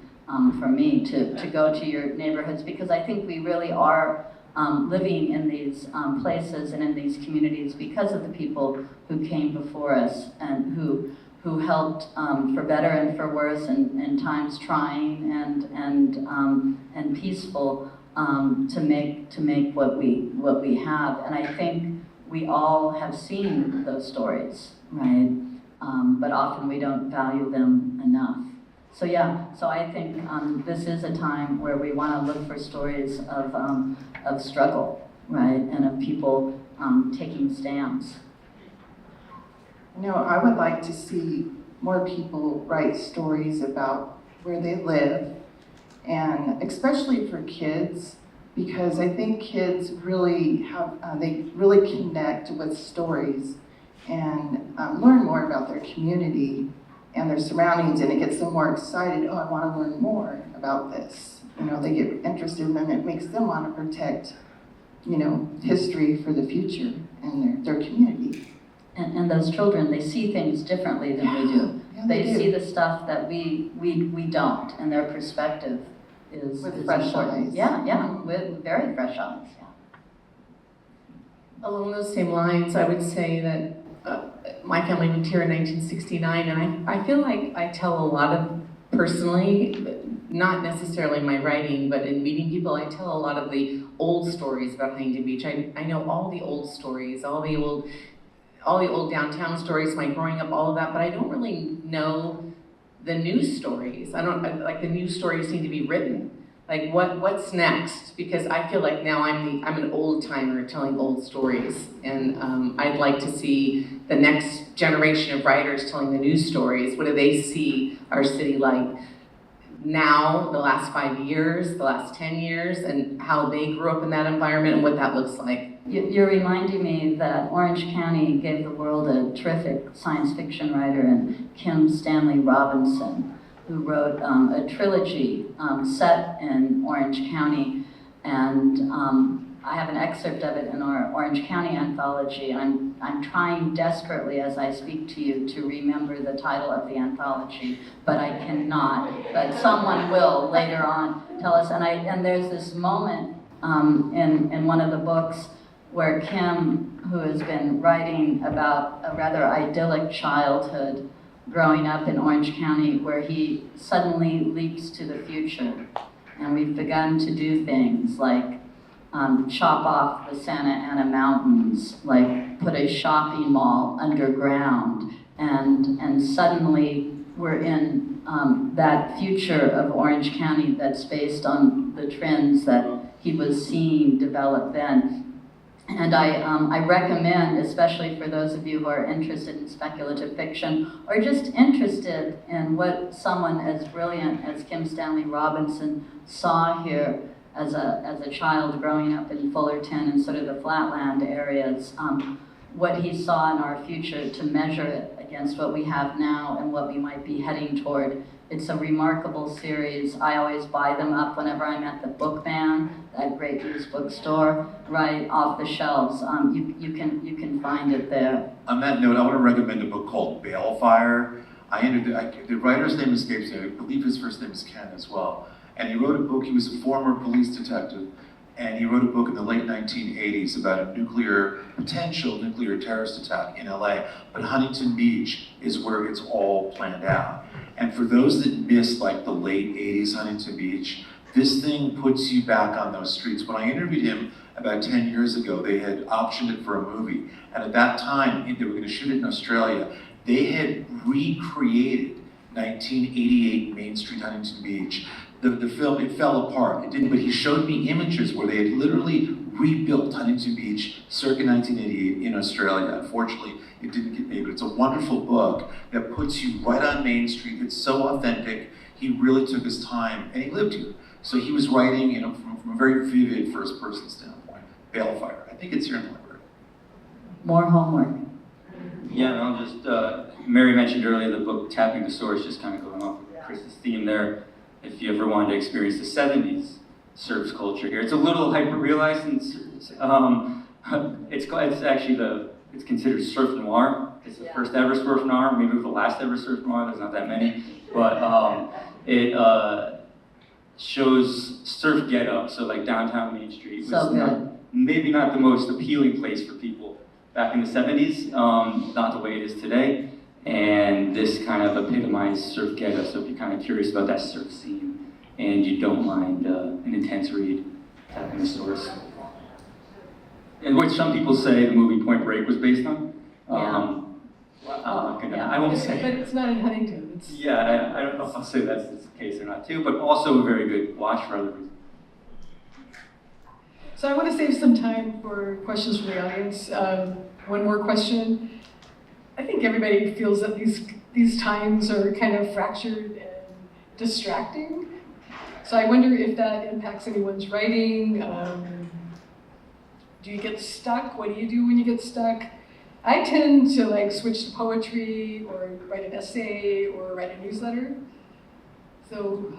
for me to go to your neighborhoods, because I think we really are living in these places and in these communities because of the people who came before us and who helped for better and for worse, and times trying and peaceful to make what we have. And I think we all have seen those stories, right? But often we don't value them enough. So yeah, so I think this is a time where we want to look for stories of struggle, right, and of people taking stands. You know, I would like to see more people write stories about where they live, and especially for kids, because I think kids really they really connect with stories and learn more about their community and their surroundings, and it gets them more excited. Oh, I want to learn more about this. You know, they get interested, and it makes them want to protect, you know, history for the future and their community. And those children, they see things differently than we do. Yeah, They see the stuff that we don't, and their perspective is With fresh important. eyes. Yeah, with very fresh eyes. Yeah. Along those same lines, I would say that my family moved here in 1969, and I feel like I tell a lot of, personally, not necessarily my writing, but in meeting people, I tell a lot of the old stories about Huntington Beach. I know all the old stories, all the old downtown stories, my growing up, all of that, but I don't really know the news stories. Like the news stories need to be written. Like what's next? Because I feel like now I'm an old timer telling old stories, and I'd like to see the next generation of writers telling the news stories. What do they see our city like now, the last 5 years, the last 10 years, and how they grew up in that environment and what that looks like? You're reminding me that Orange County gave the world a terrific science fiction writer in Kim Stanley Robinson, who wrote a trilogy set in Orange County, and I have an excerpt of it in our Orange County anthology. I'm trying desperately as I speak to you to remember the title of the anthology, but I cannot. But someone will later on tell us. And there's this moment in one of the books where Kim, who has been writing about a rather idyllic childhood growing up in Orange County, where he suddenly leaps to the future. And we've begun to do things like chop off the Santa Ana mountains, like put a shopping mall underground, and suddenly we're in that future of Orange County that's based on the trends that he was seeing develop then. And I recommend, especially for those of you who are interested in speculative fiction, or just interested in what someone as brilliant as Kim Stanley Robinson saw here as a child growing up in Fullerton and sort of the flatland areas, what he saw in our future, to measure it against what we have now and what we might be heading toward. It's a remarkable series. I always buy them up whenever I'm at the Book Man, that great used bookstore, right off the shelves. You can find it there. On that note, I want to recommend a book called Balefire. The writer's name escapes me. I believe his first name is Ken as well. And he wrote a book. He was a former police detective, and he wrote a book in the late 1980s about a potential nuclear terrorist attack in LA. But Huntington Beach is where it's all planned out. And for those that missed like the late 80s Huntington Beach, this thing puts you back on those streets. When I interviewed him about 10 years ago, they had optioned it for a movie. And at that time, they were going to shoot it in Australia. They had recreated 1988 Main Street, Huntington Beach. The film, it fell apart. It didn't, but he showed me images where they had literally rebuilt Huntington Beach circa 1988 in Australia. Unfortunately, it didn't get made, but it's a wonderful book that puts you right on Main Street. It's so authentic. He really took his time, and he lived here. So he was writing, from a very vivid first-person standpoint. Balefire. I think it's here in the library. More homework. Yeah, and I'll just, Mary mentioned earlier the book Tapping the Source, just kind of going off of Chris's theme there. If you ever wanted to experience the 70s surf culture here, it's a little hyper-realized, and it's considered surf noir. It's the first ever surf noir, maybe the last ever surf noir. There's not that many, but it shows surf get-up. So like downtown Main Street was maybe not the most appealing place for people back in the 70s, not the way it is today. And this kind of epitomized surf get-up. So if you're kind of curious about that surf scene and you don't mind an intense read, Tapping the Source. And what some people say the movie Point Break was based on. I won't say. But it's not in Huntington. Yeah, I don't know if I'll say that's the case or not too, but also a very good watch for other reasons. So I want to save some time for questions from the audience. One more question. I think everybody feels that these times are kind of fractured and distracting. So I wonder if that impacts anyone's writing. Do you get stuck? What do you do when you get stuck? I tend to switch to poetry or write an essay or write a newsletter. So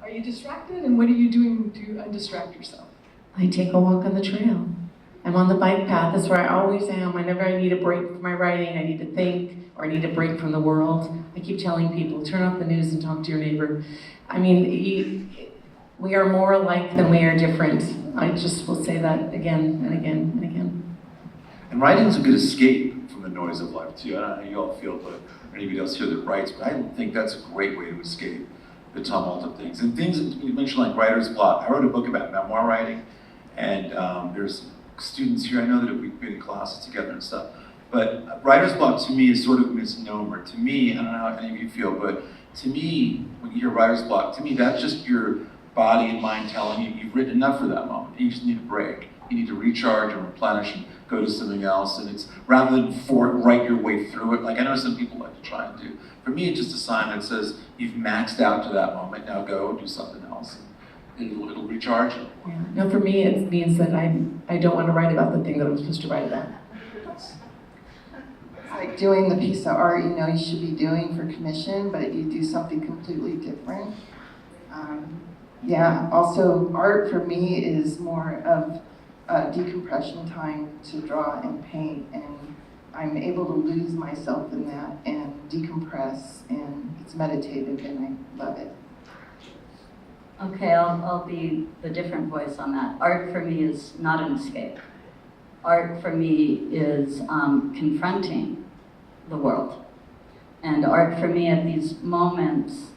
are you distracted, and what are you doing to undistract yourself? I take a walk on the trail. I'm on the bike path. That's where I always am. Whenever I need a break from my writing, I need to think, or I need a break from the world. I keep telling people, turn off the news and talk to your neighbor. I mean, we are more alike than we are different. I just will say that again and again and again. And writing's a good escape from the noise of life too. I don't know how you all feel, but anybody else here that writes, but I think that's a great way to escape the tumult of things. And things that you mentioned like writer's block. I wrote a book about memoir writing, and there's students here I know that we've been in classes together and stuff. But writer's block to me is sort of a misnomer. To me, I don't know how any of you feel, but to me, when you hear writer's block, to me that's just your body and mind telling you you've written enough for that moment. You just need a break. You need to recharge and replenish and go to something else. And it's rather than write your way through it, like I know some people like to try and do. For me, it's just a sign that says you've maxed out to that moment. Now go do something else. And it'll recharge you. Yeah. No, for me, it means that I don't want to write about the thing that I'm supposed to write about. It's like doing the piece of art you know you should be doing for commission, but you do something completely different. Yeah, also art for me is more of decompression time to draw and paint, and I'm able to lose myself in that and decompress, and it's meditative and I love it. Okay, I'll be the different voice on that. Art for me is not an escape. Art for me is confronting the world. And art for me at these moments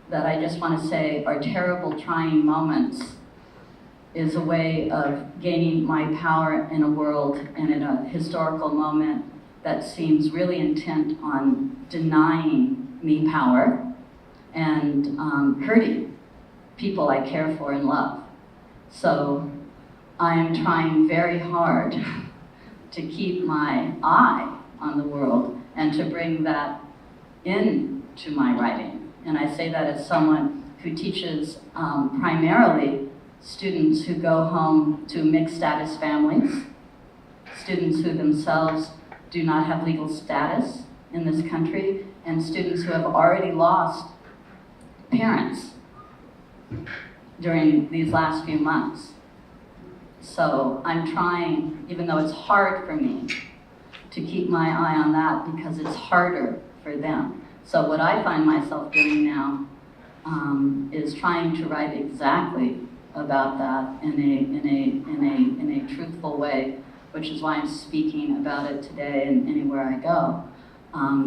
that I just want to say are terrible, trying moments is a way of gaining my power in a world and in a historical moment that seems really intent on denying me power and hurting people I care for and love. So I am trying very hard to keep my eye on the world and to bring that into my writing. And I say that as someone who teaches primarily students who go home to mixed status families, students who themselves do not have legal status in this country, and students who have already lost parents during these last few months. So I'm trying, even though it's hard for me, to keep my eye on that because it's harder for them. So what I find myself doing now is trying to write exactly about that in a truthful way, which is why I'm speaking about it today and anywhere I go.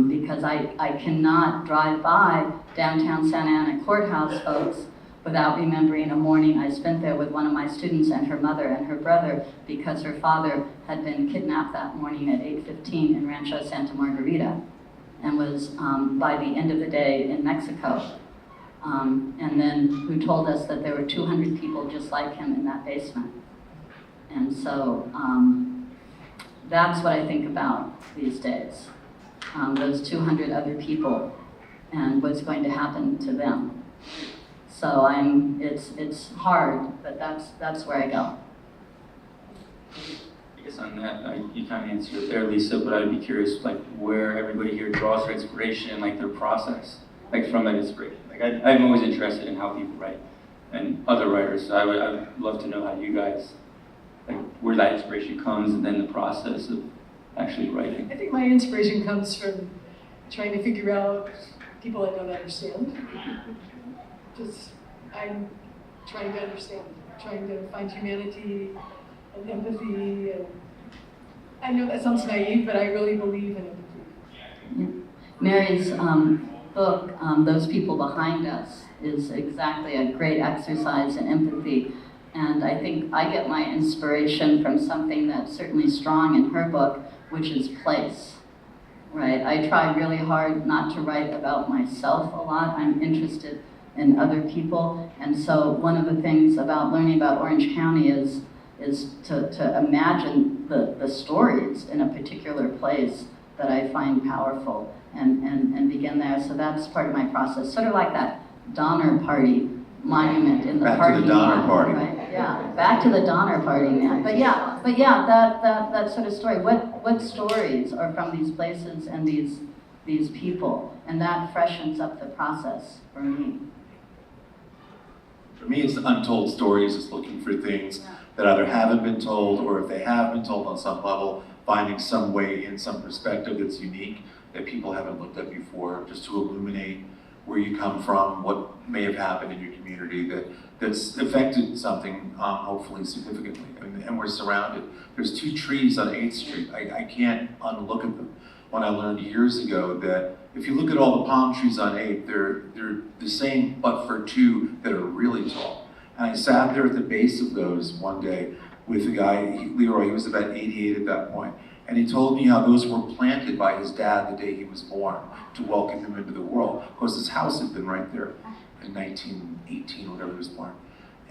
Because I cannot drive by downtown Santa Ana Courthouse, folks, without remembering a morning I spent there with one of my students and her mother and her brother because her father had been kidnapped that morning at 8:15 in Rancho Santa Margarita and was by the end of the day in Mexico. And then who told us that there were 200 people just like him in that basement. And so that's what I think about these days. Those 200 other people and what's going to happen to them. So it's hard, but that's where I go. I guess on that, you kind of answered it there, Lisa, but I'd be curious, like, where everybody here draws their inspiration, like their process, like from that inspiration. Like, I'm always interested in how people write and other writers. So I would love to know how you guys, like, where that inspiration comes and then the process of actually writing. I think my inspiration comes from trying to figure out people I don't understand. Just, I'm trying to understand, trying to find humanity and empathy, and I know that sounds naive, but I really believe in empathy. Mary's book, Those People Behind Us, is exactly a great exercise in empathy. And I think I get my inspiration from something that's certainly strong in her book, which is place, right? I try really hard not to write about myself a lot. I'm interested in other people. And so one of the things about learning about Orange County is to imagine the stories in a particular place that I find powerful and begin there. So that's part of my process. Sort of like that Donner Party monument in the Back parking to the Donner lot, Party. right? Yeah, back to the Donner Party, man. But yeah, that sort of story. What stories are from these places and these people, and that freshens up the process for me. For me, it's untold stories. It's looking for things that either haven't been told, or if they have been told on some level, finding some way in some perspective that's unique that people haven't looked at before, just to illuminate where you come from, what may have happened in your community that's affected something, hopefully significantly. And we're surrounded. There's 2 trees on 8th Street. I can't unlook at them. When I learned years ago that if you look at all the palm trees on 8th, they're the same, but for 2 that are really tall. And I sat there at the base of those one day with a guy, Leroy, he was about 88 at that point. And he told me how those were planted by his dad the day he was born to welcome him into the world. Of course, his house had been right there in 1918, whatever he was born.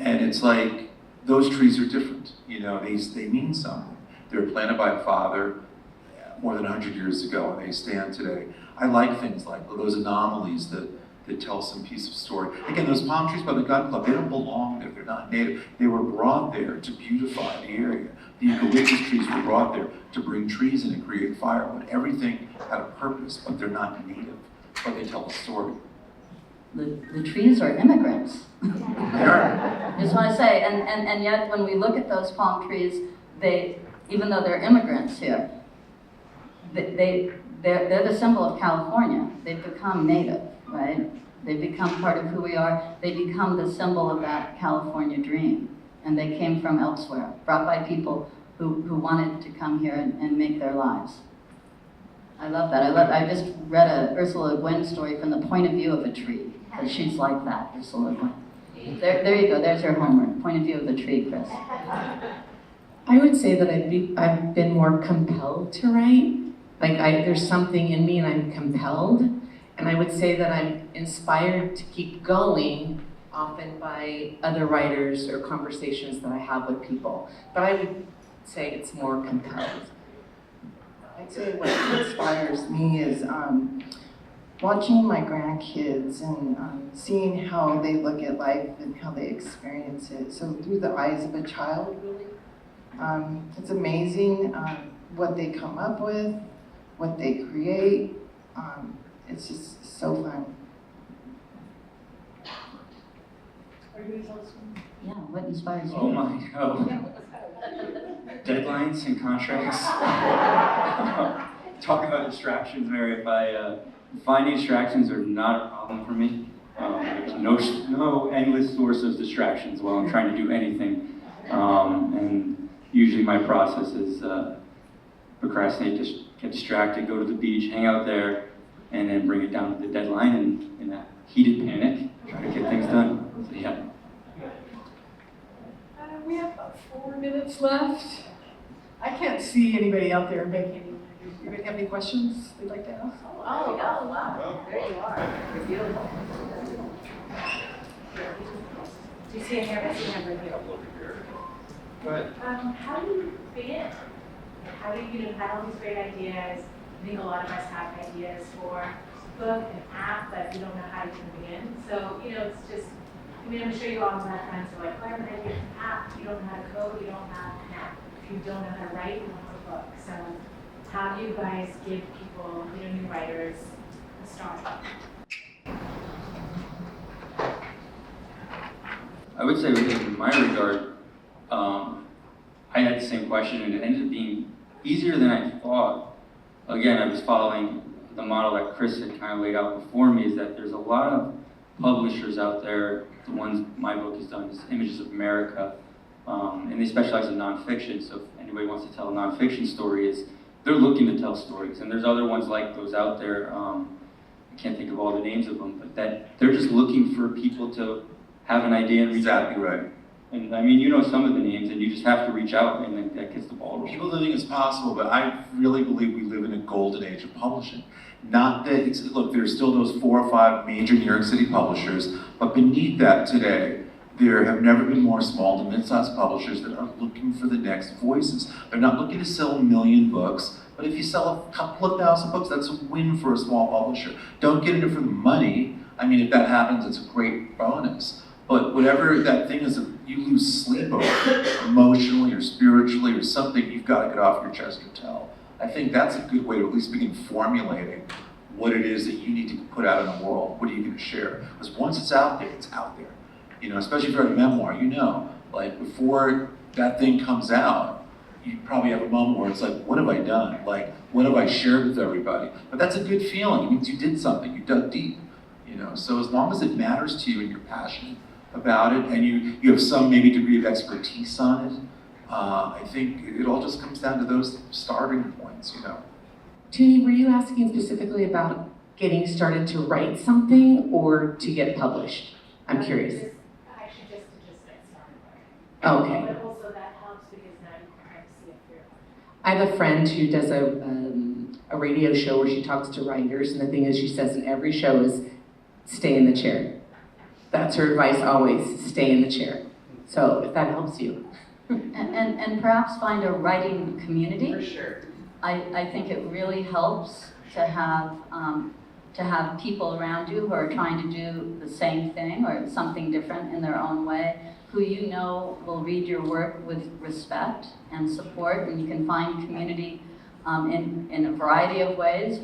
And it's like, those trees are different. You know, they mean something. They were planted by a father more than 100 years ago, and they stand today. I like things like those anomalies that tell some piece of story. Again, those palm trees by the gun club, they don't belong there, they're not native. They were brought there to beautify the area. The eucalyptus trees were brought there to bring trees in and create firewood. Everything had a purpose, but they're not native, but they tell a story. The trees are immigrants. They are. Is what I say, and yet when we look at those palm trees, even though they're immigrants here, they're the symbol of California. They've become native, right? They've become part of who we are. They become the symbol of that California dream. And they came from elsewhere, brought by people who wanted to come here and make their lives. I love that. I just read a Ursula Le Guin story from the point of view of a tree, because she's like that, Ursula Le Guin. There you go, there's your homework, point of view of the tree, Chris. I would say that I've been more compelled to write. Like there's something in me and I'm compelled. And I would say that I'm inspired to keep going often by other writers or conversations that I have with people. But I would say it's more compelled. I'd say what inspires me is watching my grandkids and seeing how they look at life and how they experience it. So through the eyes of a child, really. It's amazing what they come up with, what they create. It's just so fun. Yeah, what inspires you? Oh my, deadlines and contracts. Talk about distractions, Mary. If I finding distractions are not a problem for me. There's no endless source of distractions while I'm trying to do anything. And usually my process is procrastinate, just get distracted, go to the beach, hang out there, and then bring it down to the deadline, and in that heated panic, try to get things done. So yeah. We have about 4 minutes left. I can't see anybody out there making. You have any questions they'd like to ask? Oh, yeah, wow. There you are. You're beautiful. Do you see a hand? I see a hand right here. Go ahead. How do you begin? How do you had all these great ideas? I think a lot of us have ideas for a book, an app, but we don't know how to even begin. So, it's just, I'm sure you all have friends who are like, well, I have an idea for an app. You don't know how to code, you don't have an app. If you don't know how to write, you don't have a book. So, how do you guys give people, new writers a start? I would say in my regard, I had the same question, and it ended up being easier than I thought. Again, I was following the model that Chris had kind of laid out before me, is that there's a lot of publishers out there. The ones my book has done is Images of America, and they specialize in nonfiction. So if anybody wants to tell a nonfiction story, they're looking to tell stories. And there's other ones like those out there. I can't think of all the names of them, but that they're just looking for people to have an idea and reach out. Exactly right. And I mean, some of the names, and you just have to reach out, and then that gets the ball rolling. People think it's possible, but I really believe we live in a golden age of publishing. Not that look, there's still those 4 or 5 major New York City publishers, but beneath that today, there have never been more small to mid-sized publishers that are looking for the next voices. They're not looking to sell 1 million books, but if you sell a couple of thousand books, that's a win for a small publisher. Don't get into it for the money. I mean, if that happens, it's a great bonus. But whatever that thing is that you lose sleep over, emotionally or spiritually or something, you've got to get off your chest or tell. I think that's a good way to at least begin formulating what it is that you need to put out in the world. What are you going to share? Because once it's out there, it's out there. Especially if you're a memoir, like before that thing comes out, you probably have a moment where it's like, what have I done? Like, what have I shared with everybody? But that's a good feeling. It means you did something, you dug deep. So as long as it matters to you and you're passionate about it, and you have some maybe degree of expertise on it, I think it all just comes down to those starting points, Toni, were you asking specifically about getting started to write something or to get published? I'm curious. Actually, just get started. Okay. But also that helps because now you can kind of see it through. I have a friend who does a radio show where she talks to writers, and the thing is she says in every show is, stay in the chair. That's her advice always, stay in the chair. So if that helps you. And perhaps find a writing community. For sure. I think it really helps to have people around you who are trying to do the same thing or something different in their own way, who you know will read your work with respect and support, and you can find community in a variety of ways.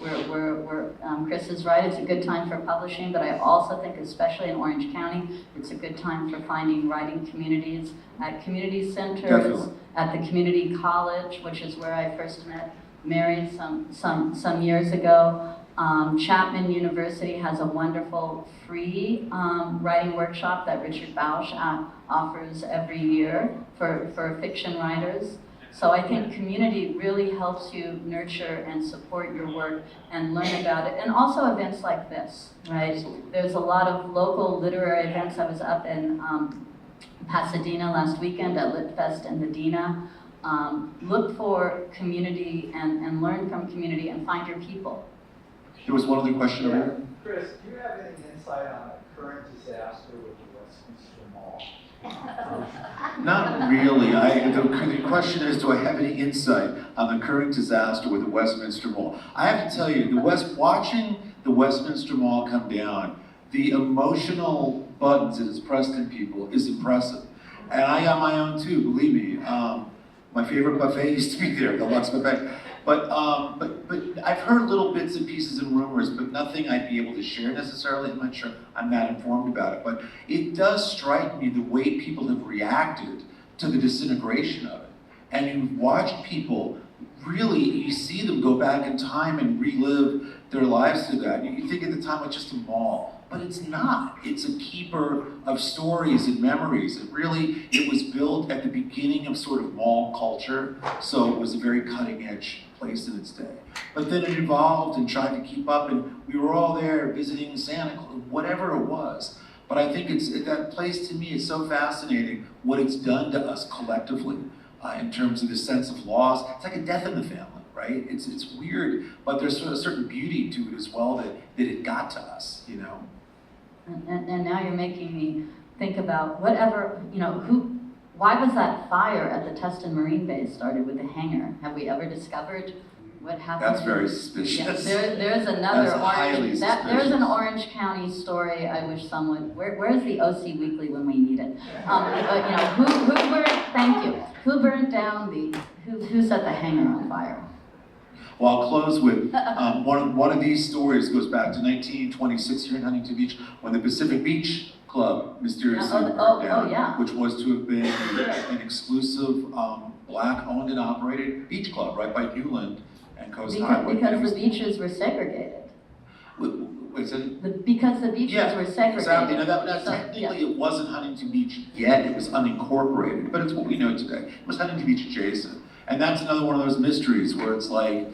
Chris is right, it's a good time for publishing, but I also think, especially in Orange County, it's a good time for finding writing communities at community centers, Definitely. at the community college, which is where I first met Mary some years ago. Chapman University has a wonderful free writing workshop that Richard Bausch offers every year for fiction writers. So I think community really helps you nurture and support your work and learn about it. And also events like this, right? There's a lot of local literary events. I was up in Pasadena last weekend at LitFest in Medina. Look for community and learn from community and find your people. There was one other question over here. Chris, do you have any insight on a current disaster with the Westminster Mall? Not really. The question is, do I have any insight on the current disaster with the Westminster Mall? I have to tell you, watching the Westminster Mall come down, the emotional buttons it has pressed in people is impressive. And I got my own too, believe me. My favorite buffet used to be there, the Lux Buffet. But I've heard little bits and pieces and rumors, but nothing I'd be able to share necessarily. I'm not sure I'm that informed about it. But it does strike me the way people have reacted to the disintegration of it. And you've watched people really, you see them go back in time and relive their lives through that. You think at the time it's just a mall, but it's not. It's a keeper of stories and memories. It was built at the beginning of sort of mall culture, so it was a very cutting edge place in its day. But then it evolved and tried to keep up, and we were all there visiting Santa Claus, whatever it was. But I think that place to me is so fascinating, what it's done to us collectively in terms of the sense of loss. It's like a death in the family, right? It's weird, but there's sort of a certain beauty to it as well that it got to us, you know? And now you're making me think about whatever, why was that fire at the Tustin Marine Base started with a hangar? Have we ever discovered what happened? That's very suspicious. Yeah, there's another That's highly suspicious. There's an Orange County story. I wish someone, where's the OC Weekly when we need it? Who burned down who set the hangar on fire? Well, I'll close with one of these stories goes back to 1926 here in Huntington Beach, when the Pacific Beach Club mysteriously burned down, yeah. which was to have been an exclusive Black-owned and operated beach club right by Newland and Coast Highway. Because the beaches were segregated. Wait, Because the beaches were segregated. Exactly. Technically, it wasn't Huntington Beach yet. It was unincorporated, but it's what we know today. It was Huntington Beach adjacent. And that's another one of those mysteries where it's like,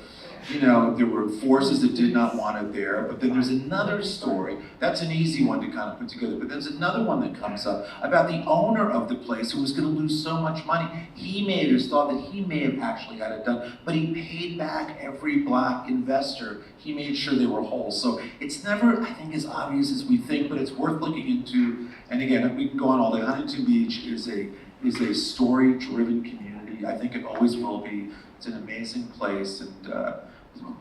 there were forces that did not want it there, but then there's another story. That's an easy one to kind of put together, but there's another one that comes up about the owner of the place who was going to lose so much money. He may have thought that he may have actually had it done, but he paid back every Black investor. He made sure they were whole. So it's never, I think, as obvious as we think, but it's worth looking into. And again, we can go on all day. Huntington Beach is a story-driven community. I think it always will be. It's an amazing place, and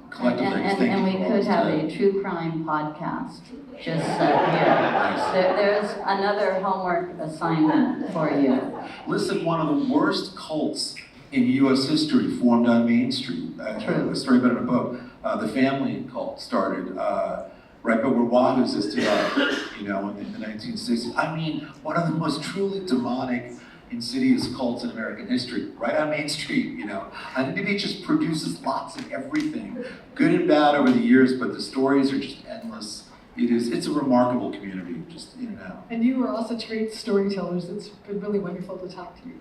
collectively, and we could have a true crime podcast just here. There's another homework assignment for you. Listen, one of the worst cults in U.S. history formed on Main Street. True. A story about it in a book. The family cult started right but where Wahoo's is today, in the 1960s. I mean, one of the most truly demonic, insidious cults in American history, right on Main Street, Huntington Beach just produces lots of everything, good and bad over the years, but the stories are just endless. It's a remarkable community, just in and out. And you are all such great storytellers. It's been really wonderful to talk to you.